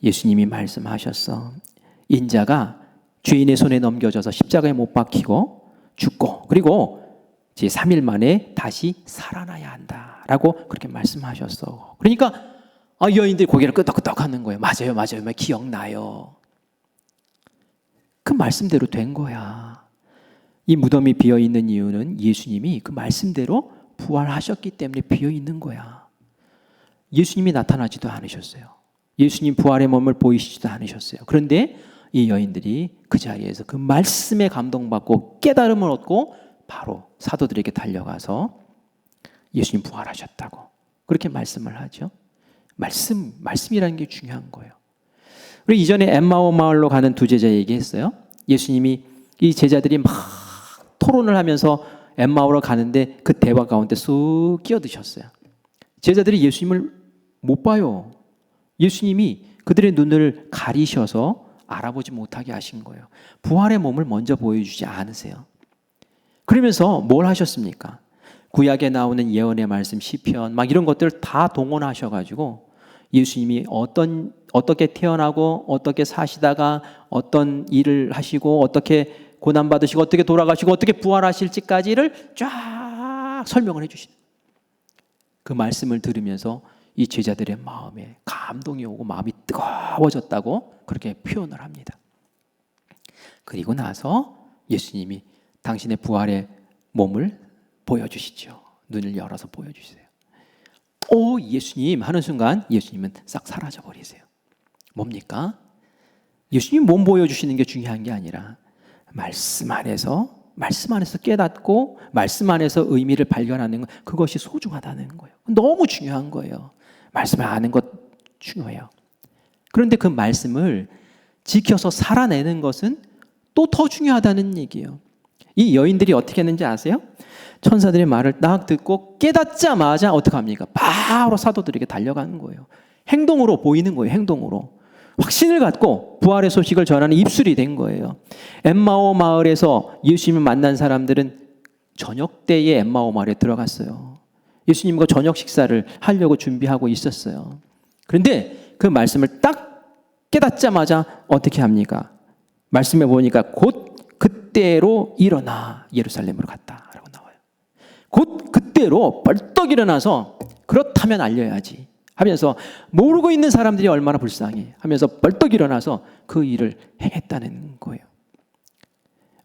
예수님이 말씀하셨어. 인자가 죄인의 손에 넘겨져서 십자가에 못 박히고 죽고, 그리고 이제 3일 만에 다시 살아나야 한다라고 그렇게 말씀하셨어. 그러니까 여인들이 고개를 끄덕끄덕 하는 거예요. 맞아요. 기억나요. 그 말씀대로 된 거야. 이 무덤이 비어 있는 이유는 예수님이 그 말씀대로 부활하셨기 때문에 비어 있는 거야. 예수님이 나타나지도 않으셨어요. 예수님 부활의 몸을 보이시지도 않으셨어요. 그런데 이 여인들이 그 자리에서 그 말씀에 감동받고 깨달음을 얻고 바로 사도들에게 달려가서 예수님 부활하셨다고 그렇게 말씀을 하죠. 말씀이라는 게 중요한 거예요. 우리 이전에 엠마오 마을로 가는 두 제자 얘기했어요. 예수님이 이 제자들이 막 토론을 하면서 엠마오로 가는데 그 대화 가운데 쑥 끼어드셨어요. 제자들이 예수님을 못 봐요. 예수님이 그들의 눈을 가리셔서 알아보지 못하게 하신 거예요. 부활의 몸을 먼저 보여주지 않으세요. 그러면서 뭘 하셨습니까? 구약에 나오는 예언의 말씀, 시편 막 이런 것들 다 동원하셔가지고 예수님이 어떻게 태어나고 어떻게 사시다가 어떤 일을 하시고 어떻게 고난받으시고 어떻게 돌아가시고 어떻게 부활하실지까지를 쫙 설명을 해주시는 그 말씀을 들으면서 이 제자들의 마음에 감동이 오고 마음이 뜨거워졌다고 그렇게 표현을 합니다. 그리고 나서 예수님이 당신의 부활의 몸을 보여주시죠. 눈을 열어서 보여주세요. 오, 예수님 하는 순간 예수님은 싹 사라져 버리세요. 뭡니까? 예수님 몸 보여주시는 게 중요한 게 아니라 말씀 안에서 깨닫고 말씀 안에서 의미를 발견하는 것, 그것이 소중하다는 거예요. 너무 중요한 거예요. 말씀을 아는 것 중요해요. 그런데 그 말씀을 지켜서 살아내는 것은 또 더 중요하다는 얘기예요. 이 여인들이 어떻게 했는지 아세요? 천사들의 말을 딱 듣고 깨닫자마자 어떻게 합니까? 바로 사도들에게 달려가는 거예요. 행동으로 보이는 거예요. 행동으로. 확신을 갖고 부활의 소식을 전하는 입술이 된 거예요. 엠마오 마을에서 예수님을 만난 사람들은 저녁 때에 엠마오 마을에 들어갔어요. 예수님과 저녁 식사를 하려고 준비하고 있었어요. 그런데 그 말씀을 딱 깨닫자마자 어떻게 합니까? 말씀해 보니까 곧 그때로 일어나 예루살렘으로 갔다라고 나와요. 곧 그때로 벌떡 일어나서 그렇다면 알려야지 하면서 모르고 있는 사람들이 얼마나 불쌍해 하면서 벌떡 일어나서 그 일을 행했다는 거예요.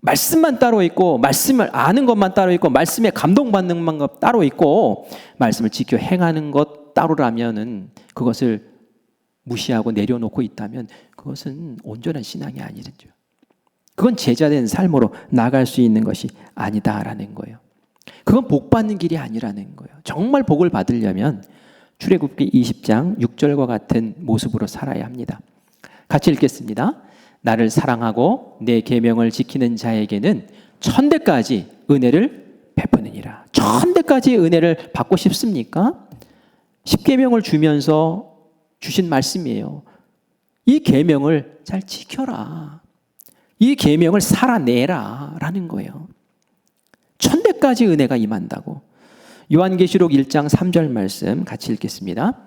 말씀만 따로 있고 말씀을 아는 것만 따로 있고 말씀에 감동받는 것 따로 있고 말씀을 지켜 행하는 것 따로라면은 그것을 무시하고 내려놓고 있다면 그것은 온전한 신앙이 아니죠. 그건 제자된 삶으로 나갈 수 있는 것이 아니다라는 거예요. 그건 복 받는 길이 아니라는 거예요. 정말 복을 받으려면 출애굽기 20장 6절과 같은 모습으로 살아야 합니다. 같이 읽겠습니다. 나를 사랑하고 내 계명을 지키는 자에게는 1000대까지 은혜를 베푸느니라. 1000대까지 은혜를 받고 싶습니까? 10계명을 주면서 주신 말씀이에요. 이 계명을 잘 지켜라. 이 계명을 살아내라 라는 거예요. 1000대까지 은혜가 임한다고. 요한계시록 1장 3절 말씀 같이 읽겠습니다.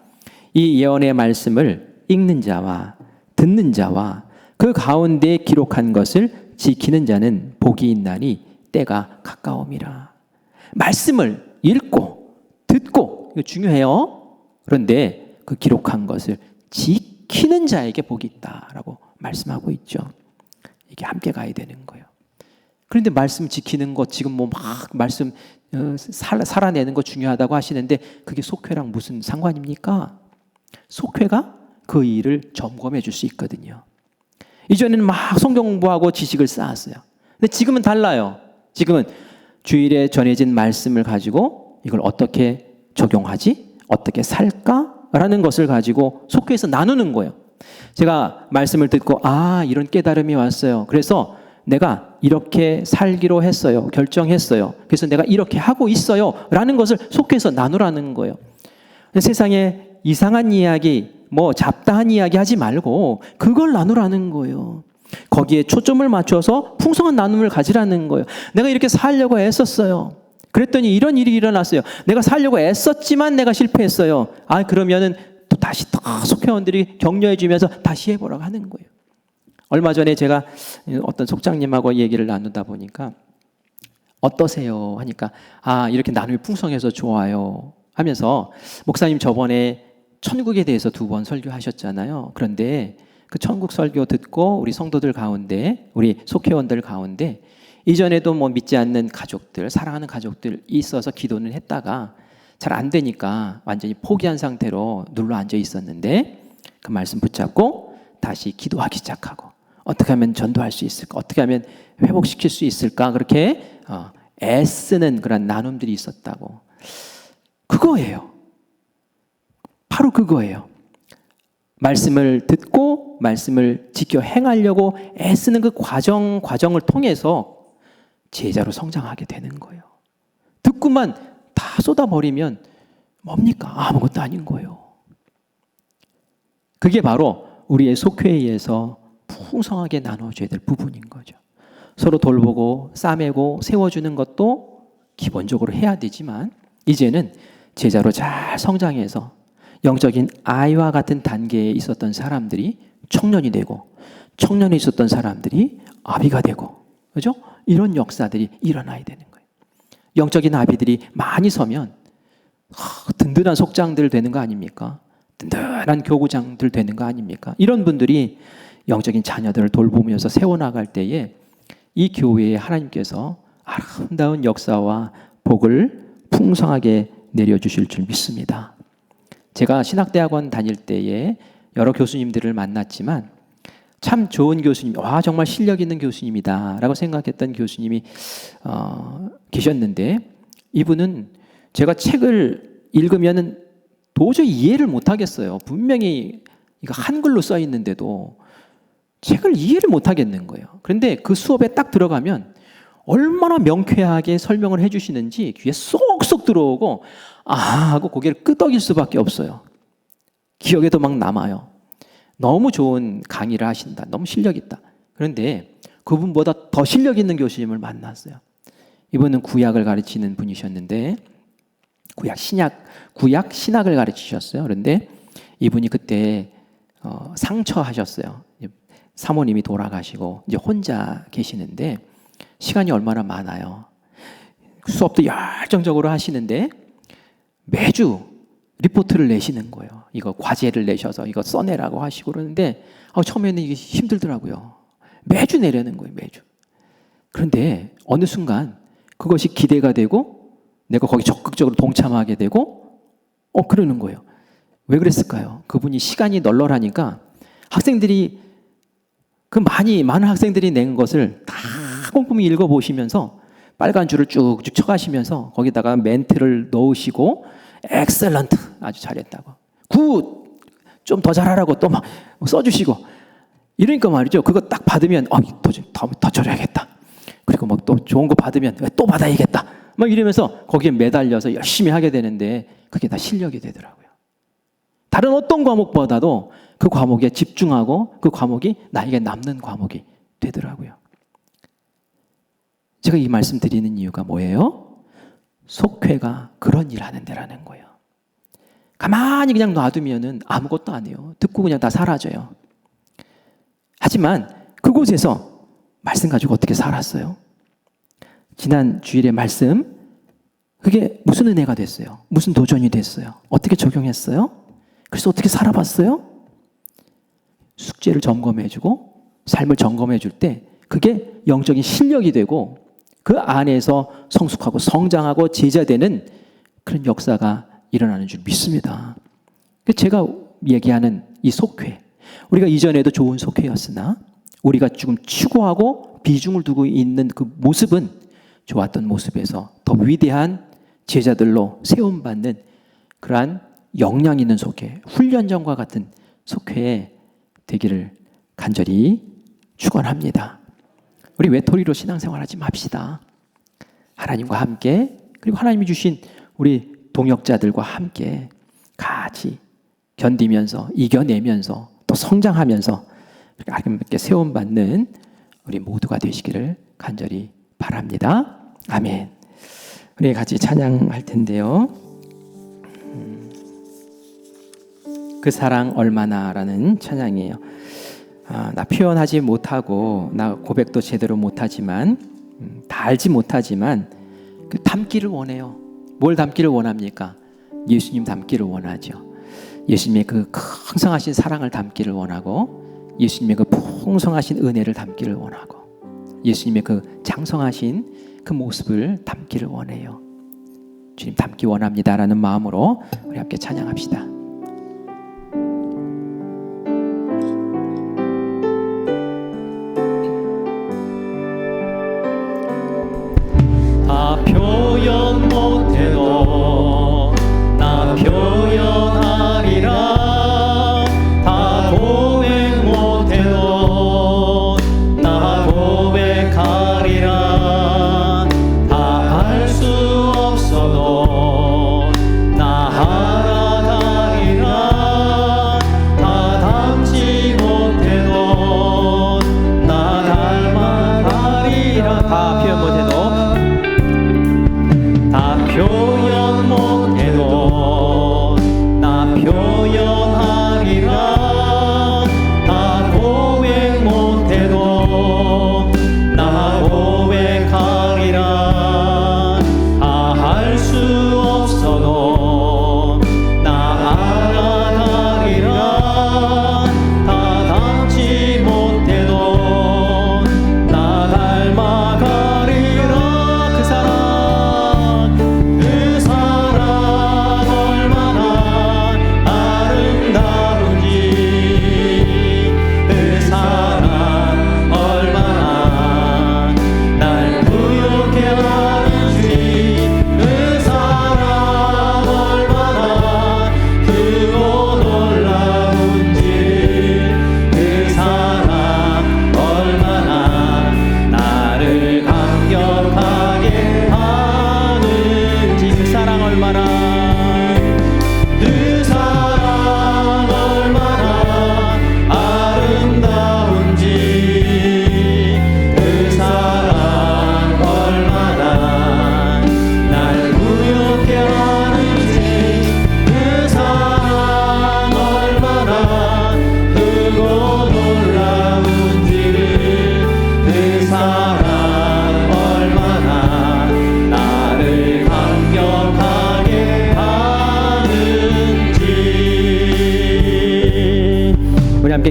이 예언의 말씀을 읽는 자와 듣는 자와 그 가운데 기록한 것을 지키는 자는 복이 있나니 때가 가까움이라. 말씀을 읽고 듣고 이거 중요해요. 그런데 그 기록한 것을 지키는 자에게 복이 있다라고 말씀하고 있죠. 이게 함께 가야 되는 거예요. 그런데 말씀 지키는 것 지금 뭐 막 말씀 살아내는 거 중요하다고 하시는데 그게 속회랑 무슨 상관입니까? 속회가 그 일을 점검해 줄 수 있거든요. 이전에는 막 성경 공부하고 지식을 쌓았어요. 근데 지금은 달라요. 지금은 주일에 전해진 말씀을 가지고 이걸 어떻게 적용하지? 어떻게 살까라는 것을 가지고 속회에서 나누는 거예요. 제가 말씀을 듣고 이런 깨달음이 왔어요. 그래서 내가 이렇게 살기로 했어요. 결정했어요. 그래서 내가 이렇게 하고 있어요. 라는 것을 속회에서 나누라는 거예요. 세상에 이상한 이야기, 뭐 잡다한 이야기 하지 말고 그걸 나누라는 거예요. 거기에 초점을 맞춰서 풍성한 나눔을 가지라는 거예요. 내가 이렇게 살려고 애썼어요. 그랬더니 이런 일이 일어났어요. 내가 살려고 애썼지만 내가 실패했어요. 그러면은 또 다시 속회원들이 격려해 주면서 다시 해보라고 하는 거예요. 얼마 전에 제가 어떤 속장님하고 얘기를 나누다 보니까 어떠세요? 하니까 이렇게 나눔이 풍성해서 좋아요 하면서 목사님 저번에 천국에 대해서 2번 설교하셨잖아요. 그런데 그 천국 설교 듣고 우리 성도들 가운데 우리 속회원들 가운데 이전에도 뭐 믿지 않는 가족들 사랑하는 가족들 있어서 기도는 했다가 잘 안 되니까 완전히 포기한 상태로 눌러 앉아 있었는데 그 말씀 붙잡고 다시 기도하기 시작하고 어떻게 하면 전도할 수 있을까? 어떻게 하면 회복시킬 수 있을까? 그렇게 애쓰는 그런 나눔들이 있었다고. 그거예요. 바로 그거예요. 말씀을 듣고 말씀을 지켜 행하려고 애쓰는 그 과정을 통해서 제자로 성장하게 되는 거예요. 듣고만 다 쏟아버리면 뭡니까? 아무것도 아닌 거예요. 그게 바로 우리의 속회에서 풍성하게 나눠줘야 될 부분인 거죠. 서로 돌보고 싸매고 세워주는 것도 기본적으로 해야 되지만 이제는 제자로 잘 성장해서 영적인 아이와 같은 단계에 있었던 사람들이 청년이 되고 청년에 있었던 사람들이 아비가 되고 그죠? 이런 역사들이 일어나야 되는 거예요. 영적인 아비들이 많이 서면 든든한 속장들 되는 거 아닙니까? 든든한 교구장들 되는 거 아닙니까? 이런 분들이 영적인 자녀들을 돌보면서 세워나갈 때에 이 교회에 하나님께서 아름다운 역사와 복을 풍성하게 내려주실 줄 믿습니다. 제가 신학대학원 다닐 때에 여러 교수님들을 만났지만 참 좋은 교수님, 정말 실력 있는 교수님이다 라고 생각했던 교수님이 계셨는데 이분은 제가 책을 읽으면 도저히 이해를 못하겠어요. 분명히 이거 한글로 써 있는데도 책을 이해를 못하겠는 거예요. 그런데 그 수업에 딱 들어가면 얼마나 명쾌하게 설명을 해주시는지 귀에 쏙쏙 들어오고 하고 고개를 끄덕일 수밖에 없어요. 기억에도 막 남아요. 너무 좋은 강의를 하신다. 너무 실력 있다. 그런데 그분보다 더 실력 있는 교수님을 만났어요. 이분은 구약을 가르치는 분이셨는데 구약 신학을 가르치셨어요. 그런데 이분이 그때 상처하셨어요. 사모님이 돌아가시고 이제 혼자 계시는데 시간이 얼마나 많아요. 수업도 열정적으로 하시는데 매주 리포트를 내시는 거예요. 이거 과제를 내셔서 이거 써내라고 하시고 그러는데 처음에는 이게 힘들더라고요. 매주 내려는 거예요. 매주. 그런데 어느 순간 그것이 기대가 되고 내가 거기 적극적으로 동참하게 되고 그러는 거예요. 왜 그랬을까요? 그분이 시간이 널널하니까 학생들이 많은 학생들이 낸 것을 다 꼼꼼히 읽어보시면서 빨간 줄을 쭉쭉 쳐가시면서 거기다가 멘트를 넣으시고 엑셀런트 아주 잘했다고 굿 좀 더 잘하라고 또 막 써주시고 이러니까 말이죠. 그거 딱 받으면 더 줘야겠다. 그리고 막 또 좋은 거 받으면 또 받아야겠다. 막 이러면서 거기에 매달려서 열심히 하게 되는데 그게 다 실력이 되더라고요. 다른 어떤 과목보다도 그 과목에 집중하고 그 과목이 나에게 남는 과목이 되더라고요. 제가 이 말씀 드리는 이유가 뭐예요? 속회가 그런 일 하는 데라는 거예요. 가만히 그냥 놔두면은 아무것도 안 해요. 듣고 그냥 다 사라져요. 하지만 그곳에서 말씀 가지고 어떻게 살았어요? 지난 주일의 말씀, 그게 무슨 은혜가 됐어요? 무슨 도전이 됐어요? 어떻게 적용했어요? 그래서 어떻게 살아봤어요? 숙제를 점검해주고 삶을 점검해줄 때 그게 영적인 실력이 되고 그 안에서 성숙하고 성장하고 제자되는 그런 역사가 일어나는 줄 믿습니다. 제가 얘기하는 이 속회, 우리가 이전에도 좋은 속회였으나 우리가 지금 추구하고 비중을 두고 있는 그 모습은 좋았던 모습에서 더 위대한 제자들로 세움받는 그러한 역량 있는 속회, 훈련전과 같은 속회에 되기를 간절히 축원합니다. 우리 외톨이로 신앙생활하지 맙시다. 하나님과 함께 그리고 하나님이 주신 우리 동역자들과 함께 같이 견디면서 이겨내면서 또 성장하면서 하나님께 세움받는 우리 모두가 되시기를 간절히 바랍니다. 아멘. 우리 같이 찬양할 텐데요. 그 사랑 얼마나라는 찬양이에요. 나 표현하지 못하고 나 고백도 제대로 못하지만 다 알지 못하지만 그 담기를 원해요. 뭘 담기를 원합니까? 예수님 담기를 원하죠. 예수님의 그 풍성하신 사랑을 담기를 원하고 예수님의 그 풍성하신 은혜를 담기를 원하고 예수님의 그 장성하신 그 모습을 담기를 원해요. 주님 담기 원합니다라는 마음으로 우리 함께 찬양합시다. 다 표현 못해도 나 표현하리라. 다 고백 못해도 나 고백하리라. 다 알 수 없어도 나 알아가리라.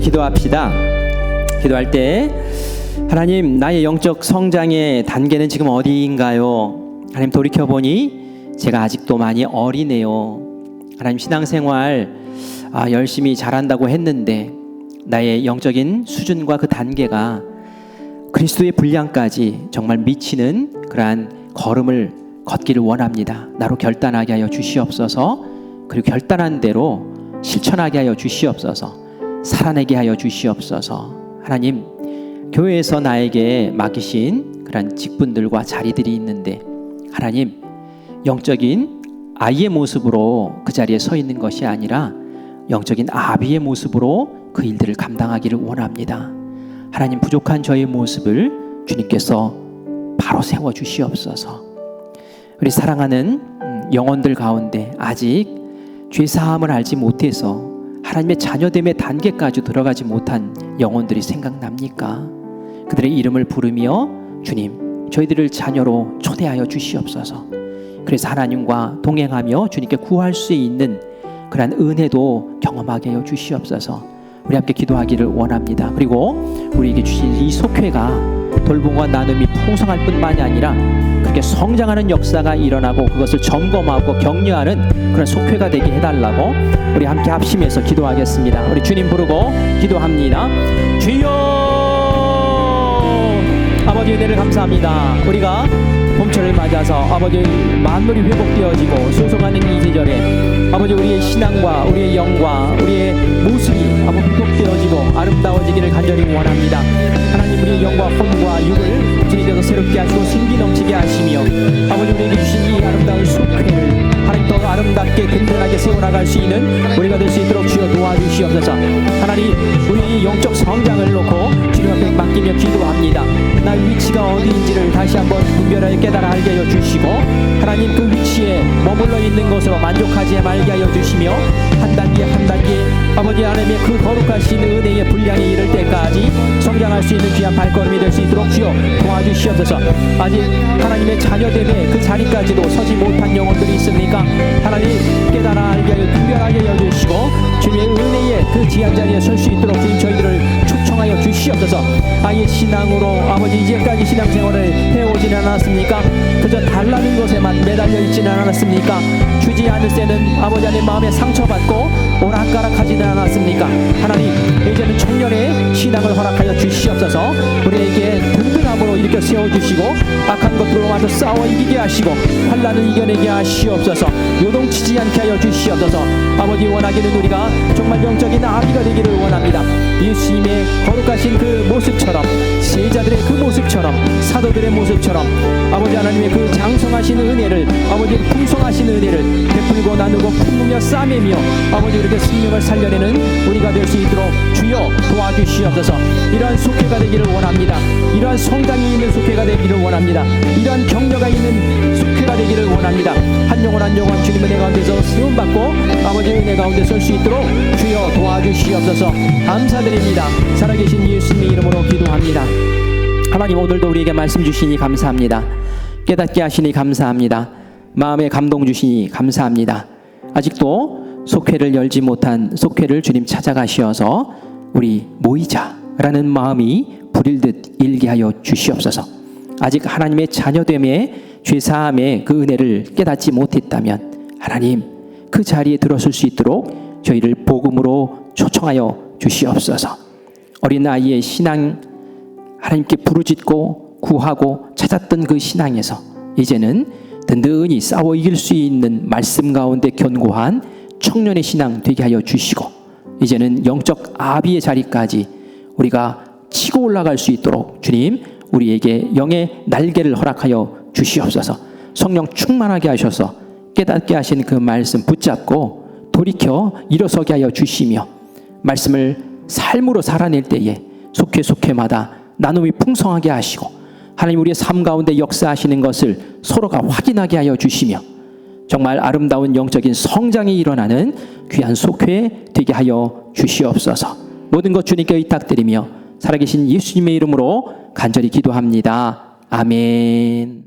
기도합시다. 기도할 때 하나님, 나의 영적 성장의 단계는 지금 어디인가요? 하나님, 돌이켜보니 제가 아직도 많이 어리네요. 하나님, 신앙생활 열심히 잘한다고 했는데 나의 영적인 수준과 그 단계가 그리스도의 분량까지 정말 미치는 그러한 걸음을 걷기를 원합니다. 나로 결단하게 하여 주시옵소서. 그리고 결단한 대로 실천하게 하여 주시옵소서. 살아내게 하여 주시옵소서. 하나님, 교회에서 나에게 맡기신 그런 직분들과 자리들이 있는데 하나님, 영적인 아이의 모습으로 그 자리에 서 있는 것이 아니라 영적인 아비의 모습으로 그 일들을 감당하기를 원합니다. 하나님, 부족한 저의 모습을 주님께서 바로 세워 주시옵소서. 우리 사랑하는 영혼들 가운데 아직 죄사함을 알지 못해서 하나님의 자녀됨의 단계까지 들어가지 못한 영혼들이 생각납니까? 그들의 이름을 부르며 주님, 저희들을 자녀로 초대하여 주시옵소서. 그래서 하나님과 동행하며 주님께 구할 수 있는 그러한 은혜도 경험하게 하여 주시옵소서. 우리 함께 기도하기를 원합니다. 그리고 우리에게 주신 이 속회가 돌봄과 나눔이 풍성할 뿐만이 아니라 그렇게 성장하는 역사가 일어나고 그것을 점검하고 격려하는 그런 속회가 되게 해달라고 우리 함께 합심해서 기도하겠습니다. 우리 주님 부르고 기도합니다. 주여, 아버지 은혜를 감사합니다. 우리가 봄철을 맞아서 아버지 만물이 회복되어지고 소송하는 이 계절에 아버지 우리의 신앙과 우리의 영과 우리의 모습이 아버지 회복되어지고 아름다워지기를 간절히 원합니다. 하나님, 우리의 영과魂과 육을 주님께서 새롭게 하시고 생기 넘치게 하시며 아버지 우리에게 주신 이 아름다운 속회를 하나님 더 아름답게 든든하게 세워나갈 수 있는 우리가 될 수 있도록 주여 도와주시옵소서. 하나님, 우리의 영적 성장을 놓고 주님 앞에 맡기며 기도합니다. 나 위치가 어디인지를 다시 한번 분별하여 깨달아 알게 하여 주시고 하나님, 그 위치에 머물러 있는 것으로 만족하지 말게 하여 주시며 한 단계 한 단계 아버지 하나님의 그 거룩하신 은혜의 분량에 이를 때까지 성장할 수 있는 귀한 발걸음이 될 수 있도록 주여 도와주시옵소서. 아직 하나님의 자녀됨의 그 자리까지도 서지 못한 영혼들이 있습니까? 하나님, 깨달아 알게 하여 분별하게 하여 주시고 주님의 은혜의 그 지한 자리에 설 수 있도록 주님 저희들을 초청하여 주시옵소서. 아예 신앙으로 아버지 이제까지 신앙생활을 해오지는 않았습니까? 그저 달라는 것에만 매달려 있지는 않았습니까? 주지 않을 때는 아버지 하나님 마음에 상처받고 오락가락하지는 않았습니까? 하나님, 이제는 청년의 신앙을 허락하여 주시옵소서. 우리에게 든든함으로 일으켜 세워주시고 악한 것들로 와서 싸워 이기게 하시고 환난을 이겨내게 하시옵소서. 요동치지 않게 하여 주시옵소서. 아버지, 원하기는 우리가 정말 영적인 아비가 되기를 원합니다. 예수님의 거룩하신 그 모습처럼, 제자들의 그 모습처럼, 사도들의 모습처럼 아버지 하나님의 그 장성하신 은혜를, 아버지 풍성하신 은혜를 베풀고 나누고 품으며 싸매며 아버지 그렇게 생명을 살려내는 우리가 될 수 있도록 주여 도와주시옵소서. 이러한 속회가 되기를 원합니다. 이러한 성장이 있는 속회가 되기를 원합니다. 이러한 격려가 있는 속회가 되기를 원합니다. 한 영혼 한 영혼 주님 은혜 가운데서 세움받고 아버지 은혜 가운데 설 수 있도록 주여 도와주시옵소서. 감사드립니다. 살아계신 예수님의 이름으로 기도합니다. 하나님, 오늘도 우리에게 말씀 주시니 감사합니다. 깨닫게 하시니 감사합니다. 마음에 감동 주시니 감사합니다. 아직도 속회를 열지 못한 속회를 주님 찾아가시어서 우리 모이자라는 마음이 불일듯 일게 하여 주시옵소서. 아직 하나님의 자녀됨의 죄사함의 그 은혜를 깨닫지 못했다면 하나님, 그 자리에 들어설 수 있도록 저희를 복음으로 초청하여 주시옵소서. 어린아이의 신앙 하나님께 부르짖고 구하고 찾았던 그 신앙에서 이제는 든든히 싸워 이길 수 있는 말씀 가운데 견고한 청년의 신앙 되게 하여 주시고 이제는 영적 아비의 자리까지 우리가 치고 올라갈 수 있도록 주님 우리에게 영의 날개를 허락하여 주시옵소서. 성령 충만하게 하셔서 깨닫게 하신 그 말씀 붙잡고 돌이켜 일어서게 하여 주시며 말씀을 삶으로 살아낼 때에 속회마다 나눔이 풍성하게 하시고 하나님 우리의 삶 가운데 역사하시는 것을 서로가 확인하게 하여 주시며 정말 아름다운 영적인 성장이 일어나는 귀한 속회 되게 하여 주시옵소서. 모든 것 주님께 의탁드리며 살아계신 예수님의 이름으로 간절히 기도합니다. 아멘.